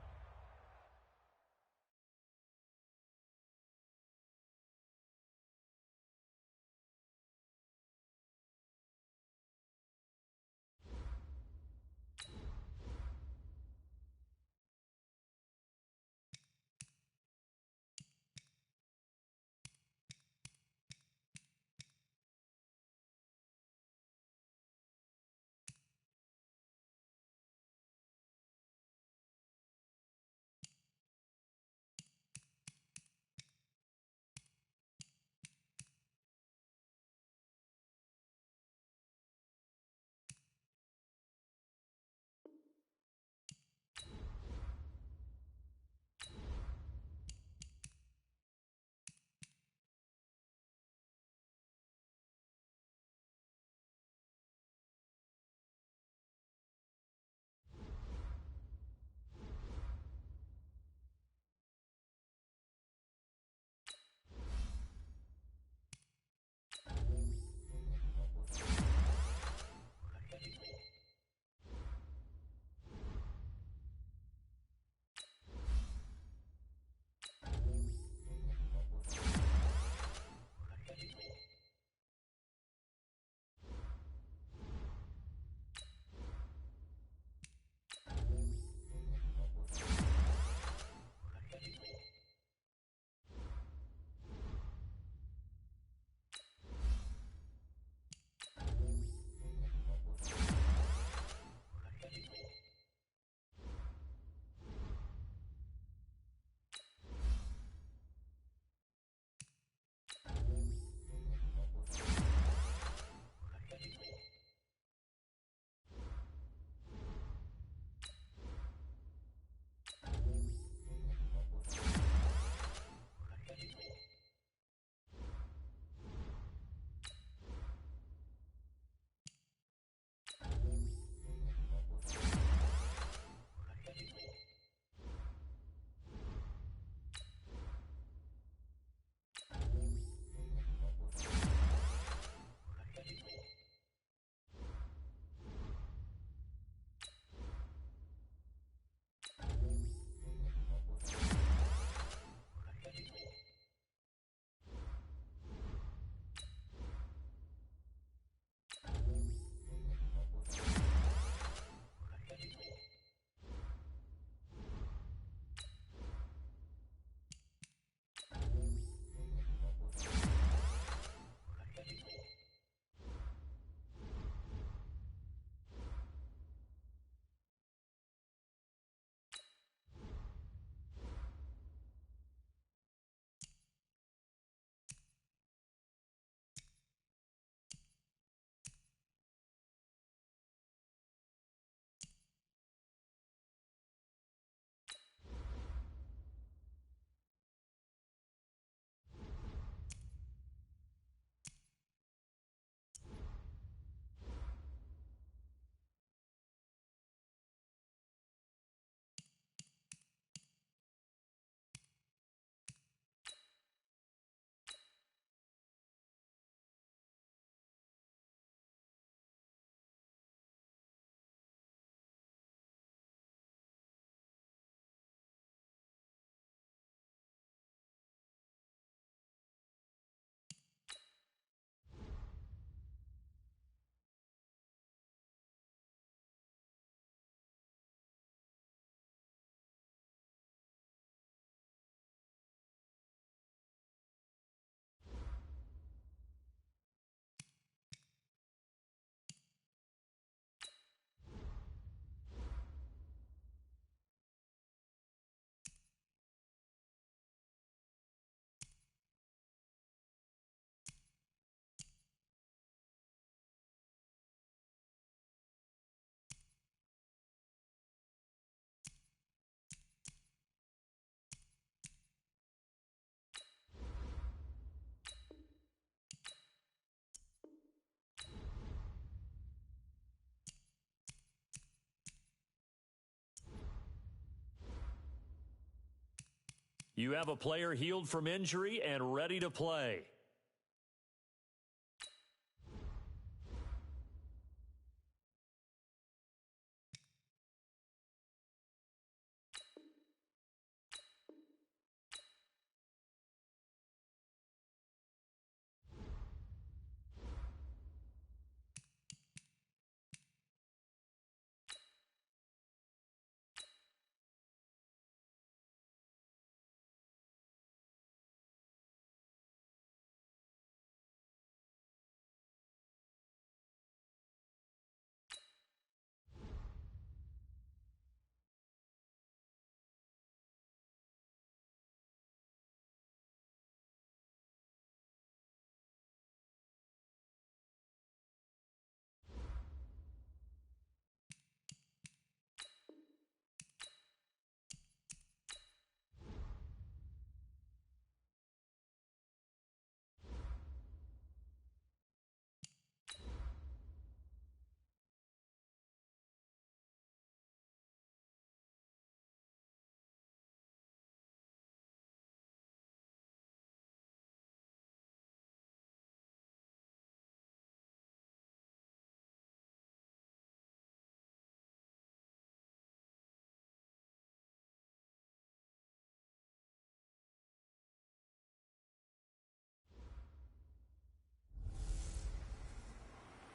You have a player healed from injury and ready to play.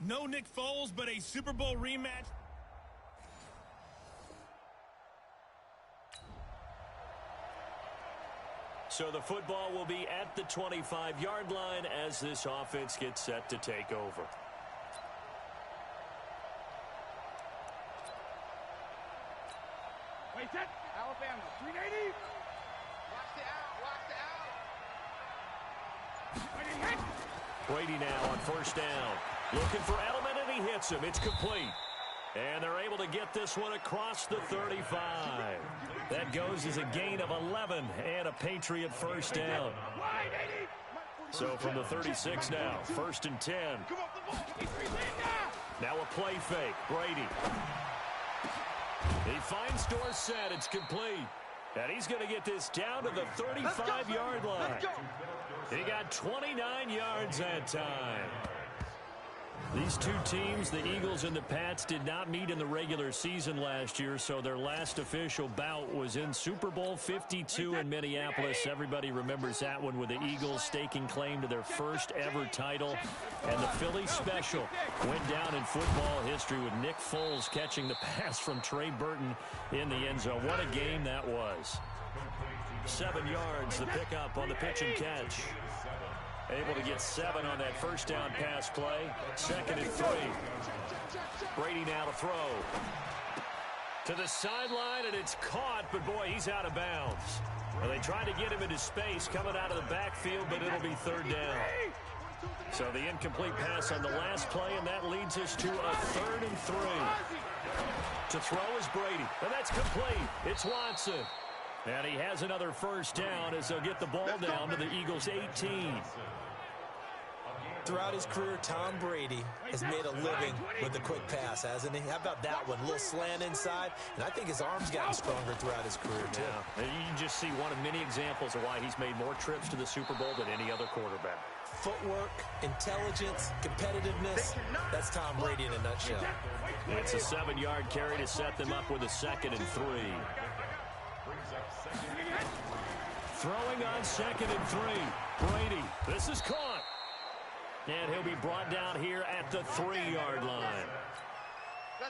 No Nick Foles, but a Super Bowl rematch. So the football will be at the 25-yard line as this offense gets set to take over. Wait, set. Alabama, 380. Watch the out. Brady now on first down. Looking for Edelman, and he hits him. It's complete. And they're able to get this one across the 35. That goes as a gain of 11 and a Patriot first down. So from the 36 now, 1st and 10. Now a play fake. Brady. He finds Dorsett. It's complete. And he's going to get this down to the 35-yard line. He got 29 yards that time. These two teams, the Eagles and the Pats, did not meet in the regular season last year, so their last official bout was in Super Bowl 52 in Minneapolis. Everybody remembers that one with the Eagles staking claim to their first ever title. And the Philly special went down in football history with Nick Foles catching the pass from Trey Burton in the end zone. What a game that was. 7 yards, the pickup on the pitch and catch. Able to get 7 on that first down pass play. 2nd and 3. Brady now to throw. To the sideline, and it's caught, but boy, he's out of bounds. Well, they tried to get him into space coming out of the backfield, but it'll be 3rd down. So the incomplete pass on the last play, and that leads us to a 3rd and 3. To throw is Brady, and that's complete. It's Watson. And he has another first down as they'll get the ball down to the Eagles' 18. Throughout his career, Tom Brady has made a living with the quick pass, hasn't he? How about that one? A little slant inside, and I think his arm's gotten stronger throughout his career, too. Yeah. And you just see one of many examples of why he's made more trips to the Super Bowl than any other quarterback. Footwork, intelligence, competitiveness, that's Tom Brady in a nutshell. It's a 7-yard carry to set them up with a 2nd and 3. Throwing on 2nd and 3. Brady, this is caught. And he'll be brought down here at the 3-yard line.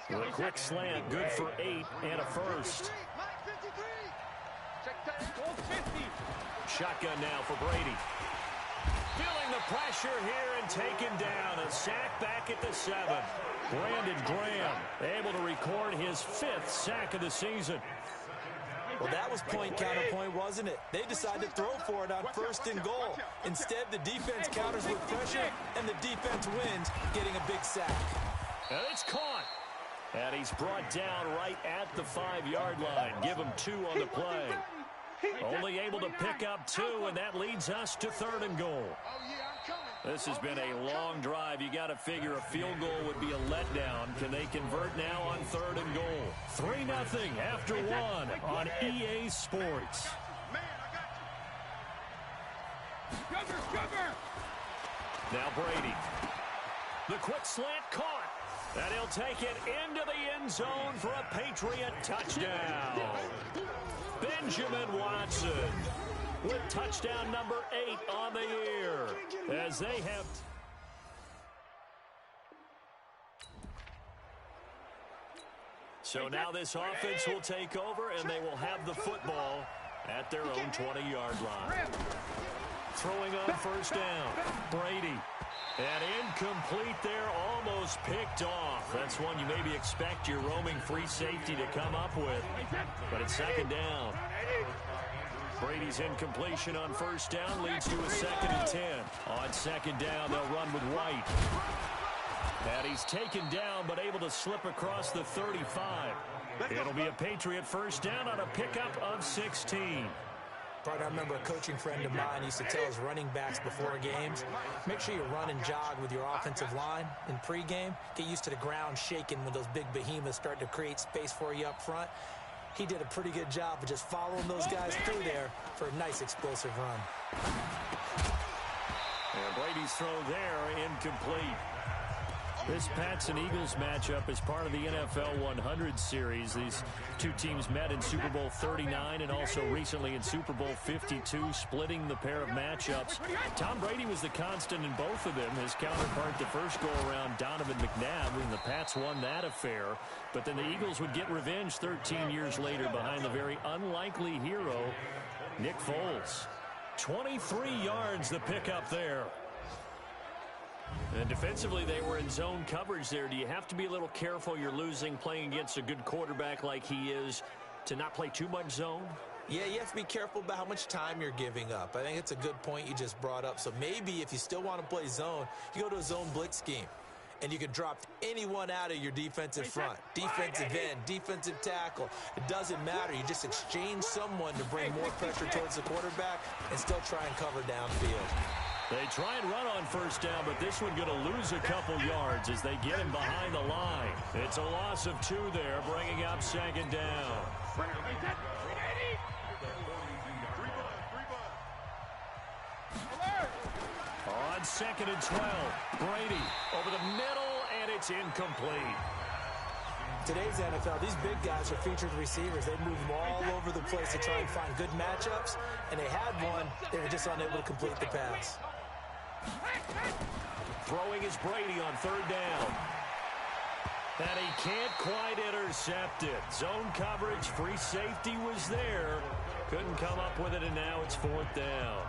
With a quick slant, good for 8 and a first. Shotgun now for Brady. Feeling the pressure here and taken down. A sack back at the 7. Brandon Graham able to record his 5th sack of the season. Well, that was point counterpoint, wasn't it? They decided to throw for it on 1st and goal. Instead, the defense counters with pressure, and the defense wins, getting a big sack. And it's caught. And he's brought down right at the 5-yard line. Give him 2 on the play. Only able to pick up 2, and that leads us to 3rd and goal. This has been a long drive. You got to figure a field goal would be a letdown. Can they convert now on 3rd and goal? 3-0 after 1 on EA Sports. Now Brady. The quick slant caught. And he'll take it into the end zone for a Patriot touchdown. Benjamin Watson with touchdown number 8 on the year. As they have... So now this offense will take over, and they will have the football at their own 20-yard line. Throwing on first down, Brady. And incomplete there, almost picked off. That's one you maybe expect your roaming free safety to come up with. But it's second down. Brady's incompletion on first down leads to a 2nd and 10. On second down, they'll run with White. And he's taken down, but able to slip across the 35. It'll be a Patriot first down on a pickup of 16. I remember a coaching friend of mine used to tell his running backs before games, make sure you run and jog with your offensive line in pregame. Get used to the ground shaking when those big behemoths start to create space for you up front. He did a pretty good job of just following those guys through there for a nice explosive run. And Brady's throw there, incomplete. This Pats and Eagles matchup is part of the NFL 100 series. These two teams met in Super Bowl 39 and also recently in Super Bowl 52, splitting the pair of matchups. Tom Brady was the constant in both of them. His counterpart the first go-around, Donovan McNabb, when the Pats won that affair. But then the Eagles would get revenge 13 years later behind the very unlikely hero, Nick Foles. 23 yards the pickup there. And defensively, they were in zone coverage there. Do you have to be a little careful you're losing playing against a good quarterback like he is to not play too much zone? Yeah, you have to be careful about how much time you're giving up. I think it's a good point you just brought up. So maybe if you still want to play zone, you go to a zone blitz scheme. And you can drop anyone out of your defensive front. Defensive end, defensive tackle. It doesn't matter. You just exchange someone to bring more pressure towards the quarterback and still try and cover downfield. They try and run on first down, but this one going to lose a couple yards as they get him behind the line. It's a loss of 2 there, bringing up second down. On 2nd and 12, Brady over the middle, and it's incomplete. Today's NFL, these big guys are featured receivers. They move them all over the place to try and find good matchups, and they had one. They were just unable to complete the pass. Throwing is Brady on third down. And he can't quite intercept it. Zone coverage, free safety was there. Couldn't come up with it, and now it's 4th down.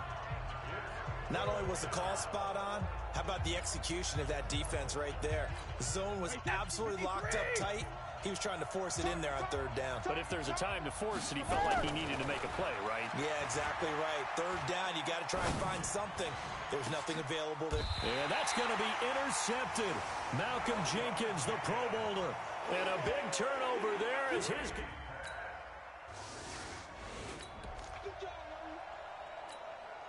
Not only was the call spot on, how about the execution of that defense right there? The zone was absolutely locked up tight. He was trying to force it in there on third down. But if there's a time to force it, he felt like he needed to make a play, right? Yeah, exactly right. Third down, you got to try and find something. There's nothing available there. And that's going to be intercepted. Malcolm Jenkins, the Pro Bowler. And a big turnover there as his...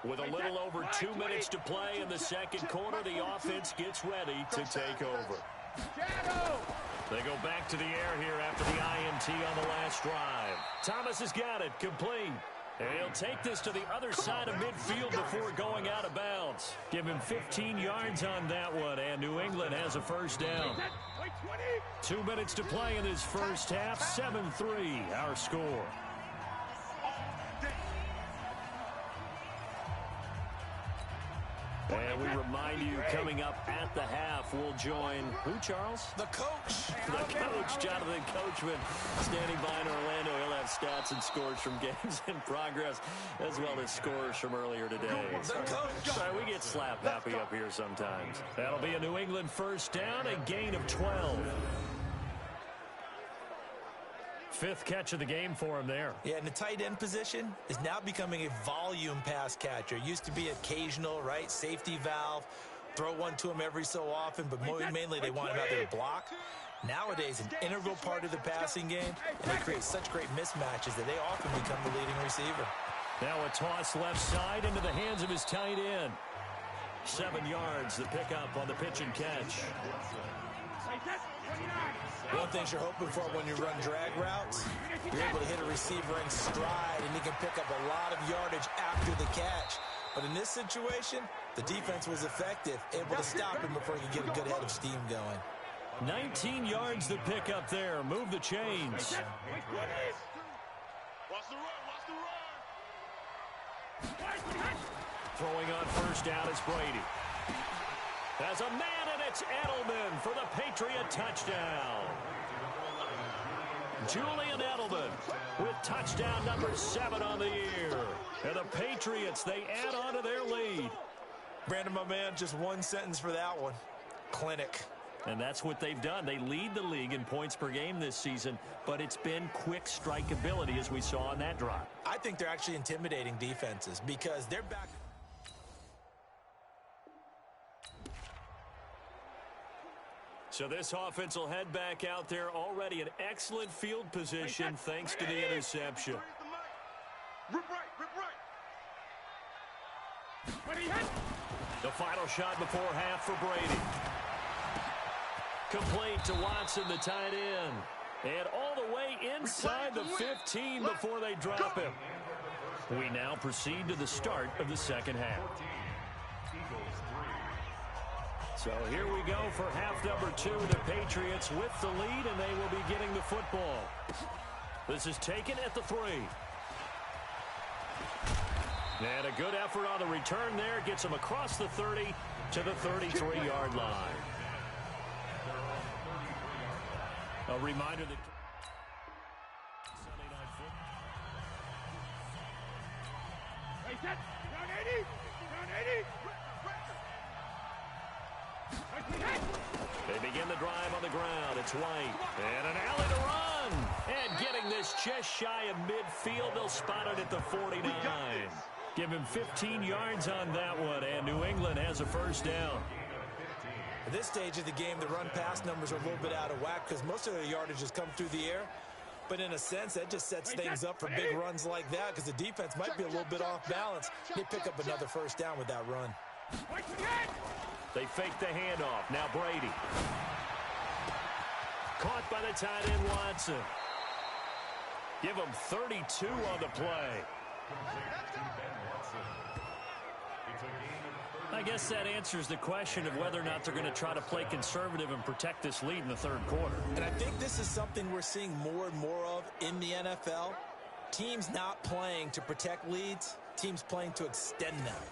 With a little over 2 minutes to play in the second quarter, the offense gets ready to take over. They go back to the air here after the INT on the last drive. Thomas has got it, complete. And he'll take this to the other side of midfield before going out of bounds. Give him 15 yards on that one, and New England has a first down. 2 minutes to play in this first half, 7-3 our score. And we remind you, coming up at the half, we'll join who, Charles? The coach. The coach, Jonathan Coachman, standing by in Orlando. He'll have stats and scores from games in progress, as well as scores from earlier today. The coach. Sorry, we get slap happy up here sometimes. That'll be a New England first down, a gain of 12. 5th catch of the game for him there. Yeah, and the tight end position is now becoming a volume pass catcher. Used to be occasional, right? Safety valve. Throw one to him every so often, but mainly they want him out there to block. Nowadays, an integral part of the passing game, and they create such great mismatches that they often become the leading receiver. Now a toss left side into the hands of his tight end. 7 yards, the pickup on the pitch and catch. One thing you're hoping for when you run drag routes, you're able to hit a receiver in stride, and he can pick up a lot of yardage after the catch. But in this situation, the defense was effective, able to stop him before he could get a good head of steam going. 19 yards to pick up there. Move the chains. Throwing on first down is Brady. As a man, and it's Edelman for the Patriot touchdown. Julian Edelman with touchdown number 7 on the year. And the Patriots, they add on to their lead. Brandon, my man, just one sentence for that one. Clinic. And that's what they've done. They lead the league in points per game this season, but it's been quick strike ability as we saw on that drive. I think they're actually intimidating defenses because they're back. So this offense will head back out there, already in excellent field position thanks to the interception. Rip right. The final shot before half for Brady. Complete to Watson, the tight end. And all the way inside the 15 before they drop him. We now proceed to the start of the second half. So here we go for half number 2. The Patriots with the lead, and they will be getting the football. This is taken at the 3. And a good effort on the return there. Gets them across the 30 to the 33-yard line. A reminder that Sunday Night Football. Down 80. They begin the drive on the ground. It's White. And an alley to run. And getting this just shy of midfield. They'll spot it at the 49. Give him 15 yards on that one. And New England has a first down. At this stage of the game, the run-pass numbers are a little bit out of whack because most of their yardage has come through the air. But in a sense, that just sets things up for big runs like that because the defense might be a little bit off balance. They pick up another first down with that run. They fake the handoff. Now Brady. Caught by the tight end Watson. Give him 32 on the play. I guess that answers the question of whether or not they're going to try to play conservative and protect this lead in the third quarter. And I think this is something we're seeing more and more of in the NFL. Teams not playing to protect leads, teams playing to extend them.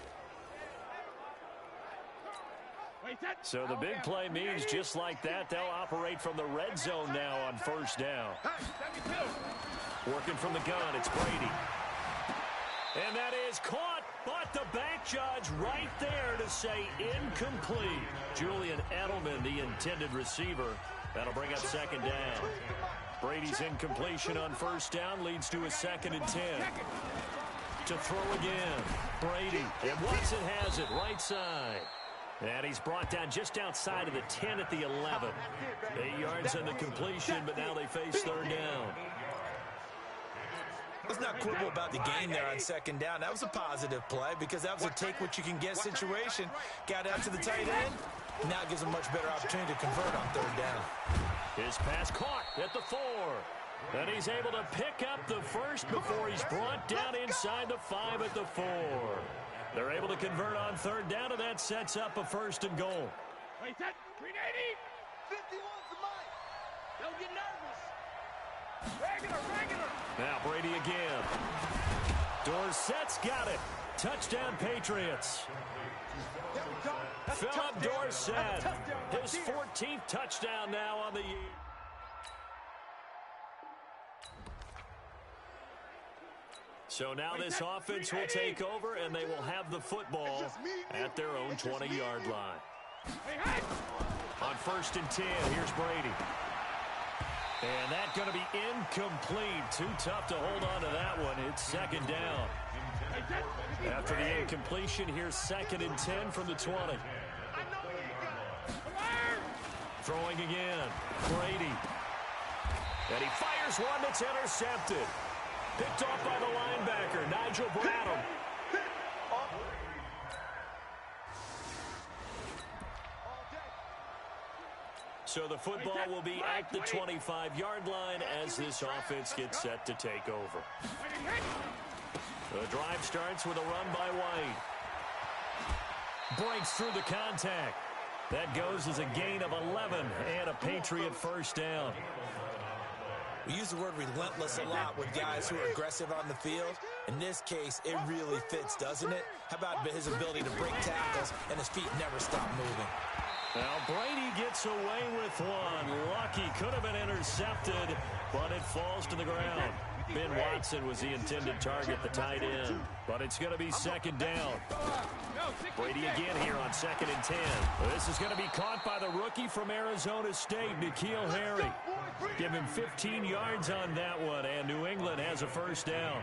So the big play means just like that, they'll operate from the red zone now on first down. Working from the gun, it's Brady. And that is caught, but the back judge right there to say incomplete. Julian Edelman, the intended receiver. That'll bring up second down. Brady's incompletion on first down leads to a 2nd and 10. To throw again, Brady. And Watson has it right side. And he's brought down just outside of the 10 at the 11. 8 yards on the completion, but now they face third down. Let's not quibble about the gain there on second down. That was a positive play because that was a take-what-you-can-get situation. Got out to the tight end. Now it gives a much better opportunity to convert on third down. His pass caught at the 4. And he's able to pick up the first before he's brought down inside the 5 at the 4. They're able to convert on third down, and that sets up a 1st and goal. Wait, that 380. 51's the mic. Don't get nervous. Regular. Now Brady again. Dorsett's got it. Touchdown Patriots. Philip Dorsett, his 14th touchdown now on the year. So now this offense will take over, and they will have the football at their own 20-yard line. On 1st and 10, here's Brady. And that's going to be incomplete. Too tough to hold on to that one. It's second down. After the incompletion, here's 2nd and 10 from the 20. Throwing again. Brady. And he fires one that's intercepted. Picked off by the linebacker, Nigel Bradham. So the football will be at the 25-yard line as this offense gets set to take over. The drive starts with a run by White. breaks through the contact. That goes as a gain of 11 and a Patriot first down. We use the word relentless a lot with guys who are aggressive on the field. In this case, it really fits, doesn't it? How about his ability to break tackles and his feet never stop moving? Now Brady gets away with one. Lucky, could have been intercepted, but it falls to the ground. Ben Watson was the intended target, the tight end. But it's going to be second down. Brady again here on 2nd and 10. This is going to be caught by the rookie from Arizona State, N'Keal Harry. Give him 15 yards on that one, and New England has a first down.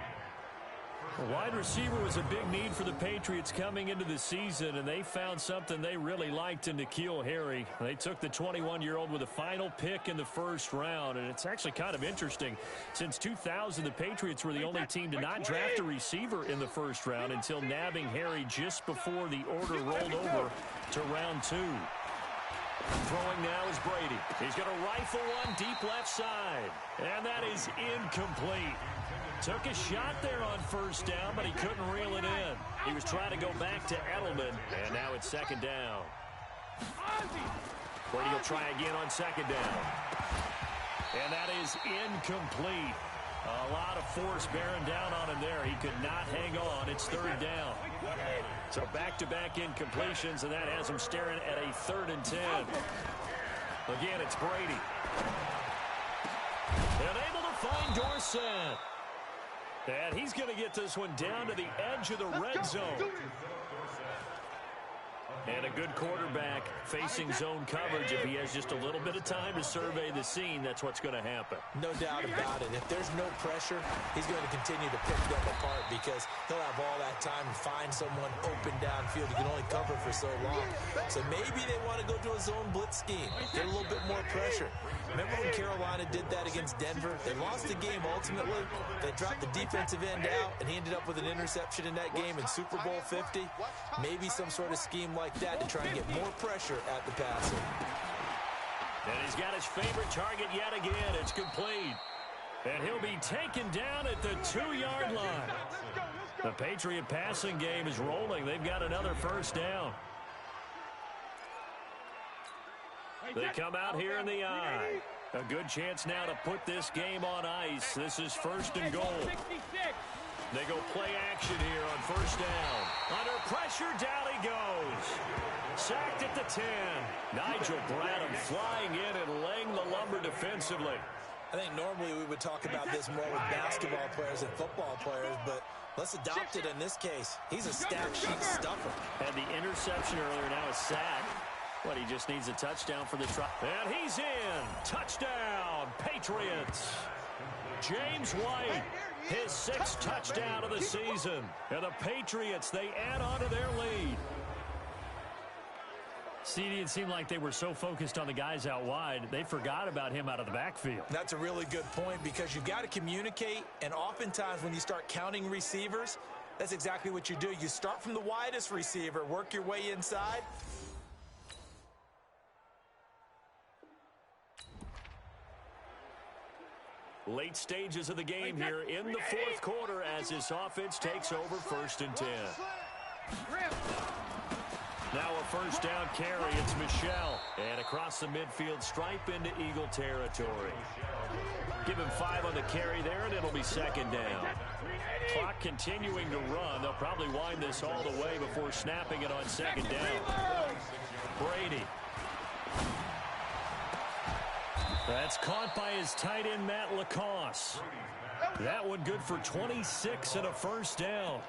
A wide receiver was a big need for the Patriots coming into the season, and they found something they really liked in N'Keal Harry. They took the 21-year-old with a final pick in the first round, and it's actually kind of interesting. Since 2000, the Patriots were the only team to not draft a receiver in the first round until nabbing Harry just before the order rolled over to round 2. Throwing now is Brady. He's going to rifle one deep left side, and that is incomplete. Took a shot there on first down, but he couldn't reel it in. He was trying to go back to Edelman, and now it's second down. Brady will try again on second down. And that is incomplete. A lot of force bearing down on him there. He could not hang on. It's third down. So back-to-back incompletions, and that has him staring at a 3rd and 10. Again, it's Brady. And able to find Dorsett. And he's going to get this one down to the edge of the red zone. And a good quarterback facing zone coverage. If he has just a little bit of time to survey the scene, that's what's going to happen. No doubt about it. If there's no pressure, he's going to continue to pick them apart because he'll have all that time to find someone open downfield. He can only cover for so long. So maybe they want to go to a zone blitz scheme, get a little bit more pressure. Remember when Carolina did that against Denver? They lost the game ultimately. They dropped the defensive end out, and he ended up with an interception in that game in Super Bowl 50. Maybe some sort of scheme like that to try and get more pressure at the passer. And he's got his favorite target yet again. It's complete. And he'll be taken down at the 2-yard line. The Patriot passing game is rolling. They've got another first down. They come out here in the eye. A good chance now to put this game on ice. This is 1st and goal. They go play action here on first down. Under pressure, down he goes. Sacked at the 10. Nigel Bradham flying in and laying the lumber defensively. I think normally we would talk about this more with basketball players and football players, but let's adopt it in this case. He's a stat sheet stuffer. Had the interception earlier, now a sack. But he just needs a touchdown for the try. And he's in. Touchdown, Patriots. James White, his 6th touchdown of the season. And the Patriots, they add on to their lead. CD, it seemed like they were so focused on the guys out wide, they forgot about him out of the backfield. That's a really good point because you've got to communicate, and oftentimes when you start counting receivers, that's exactly what you do. You start from the widest receiver, work your way inside. Late stages of the game here in the 4th quarter as this offense takes over 1st and 10. Now a first down carry. It's Michel. And across the midfield stripe into Eagle territory. Give him 5 on the carry there, and it'll be second down. Clock continuing to run. They'll probably wind this all the way before snapping it on second down. Brady. That's caught by his tight end, Matt Lacoste. That one good for 26 and a first down.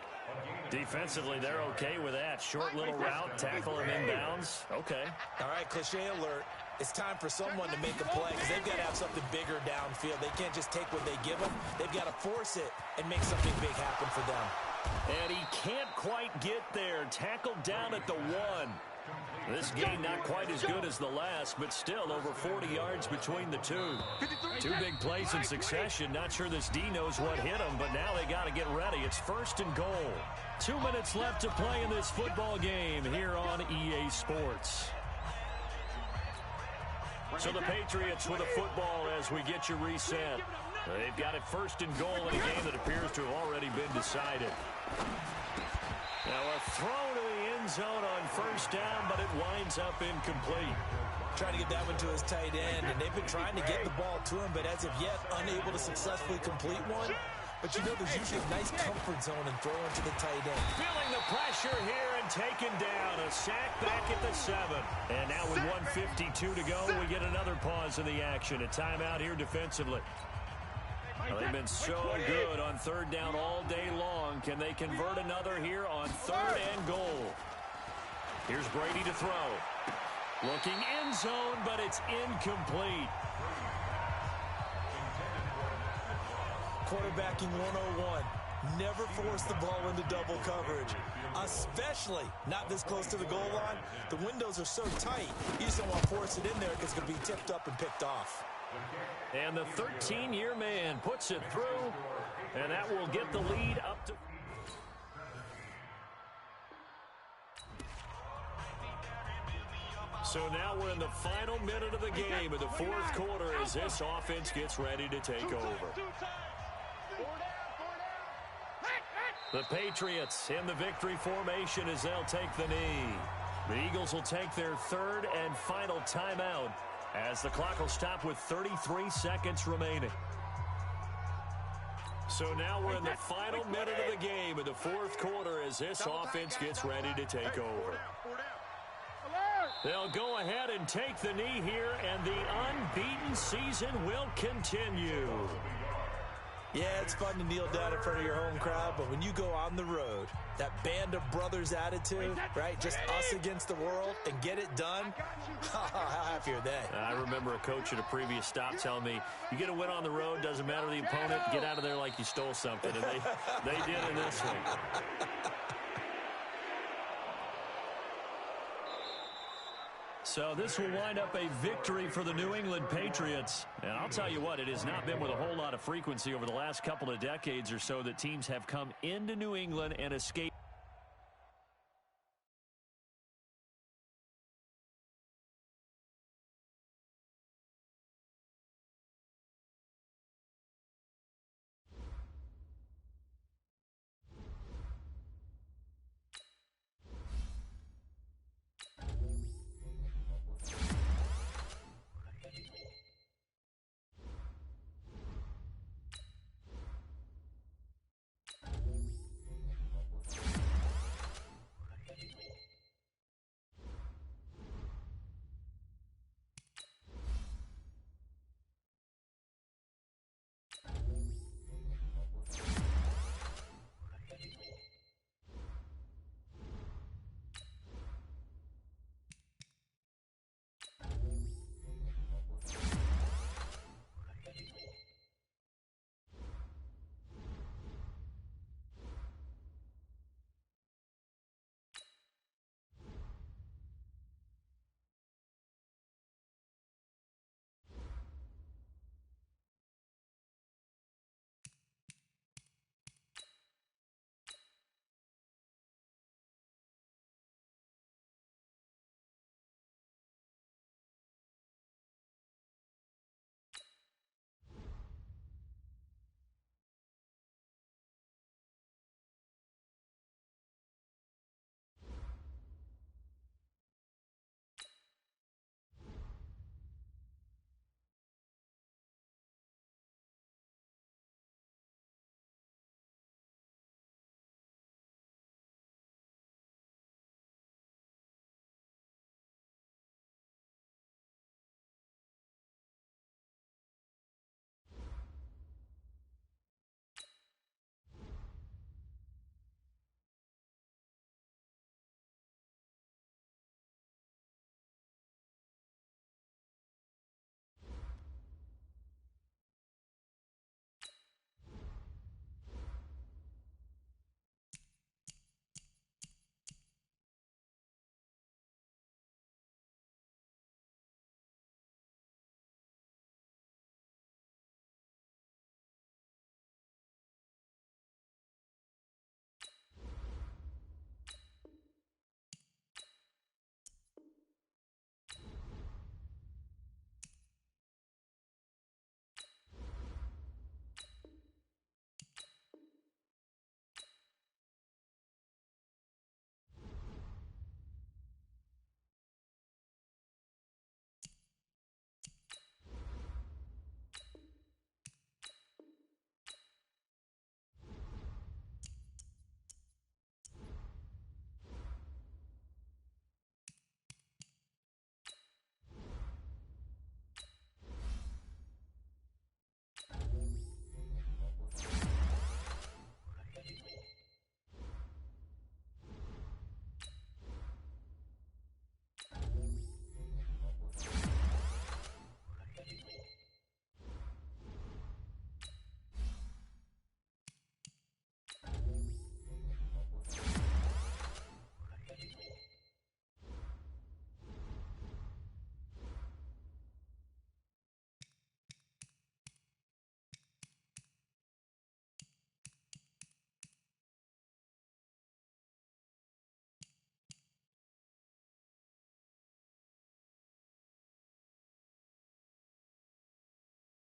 Defensively, they're okay with that. Short little route, tackle him inbounds. Okay. All right, cliche alert. It's time for someone to make a play because they've got to have something bigger downfield. They can't just take what they give them. They've got to force it and make something big happen for them. And he can't quite get there. Tackled down at the 1. This game not quite as good as the last, but still over 40 yards between the two. 2 big plays in succession. Not sure this D knows what hit him, but now they got to get ready. It's 1st and goal. 2 minutes left to play in this football game here on EA Sports. So the Patriots with a football as we get you reset. They've got it 1st and goal in a game that appears to have already been decided. Now a throw to the end end zone on first down, but it winds up incomplete. Trying to get that one to his tight end, and they've been trying to get the ball to him, but as of yet, unable to successfully complete one. But you know there's usually a nice comfort zone in throwing to the tight end. Feeling the pressure here and taken down. A sack back at the 7. And now with 1:52 to go, we get another pause in the action. A timeout here defensively. Well, they've been so good on third down all day long. Can they convert another here on third and goal? Here's Brady to throw. Looking end zone, but it's incomplete. Quarterbacking 101. Never force the ball into double coverage, especially not this close to the goal line. The windows are so tight, you just don't want to force it in there because it's going to be tipped up and picked off. And the 13-year man puts it through, and that will get the lead up to... So now we're in the final minute of the game in the fourth quarter as this offense gets ready to take over. The Patriots in the victory formation as they'll take the knee. The Eagles will take their third and final timeout as the clock will stop with 33 seconds remaining. So now we're in the final minute of the game in the fourth quarter as this offense gets ready to take over. They'll go ahead and take the knee here, and the unbeaten season will continue. Yeah, it's fun to kneel down in front of your home crowd, but when you go on the road, that band of brothers attitude, right, just us against the world, and get it done, how happy are they? I remember a coach at a previous stop telling me, you get a win on the road, doesn't matter the opponent, get out of there like you stole something, and they did in this one. So this will wind up a victory for the New England Patriots. And I'll tell you what, it has not been with a whole lot of frequency over the last couple of decades or so that teams have come into New England and escaped.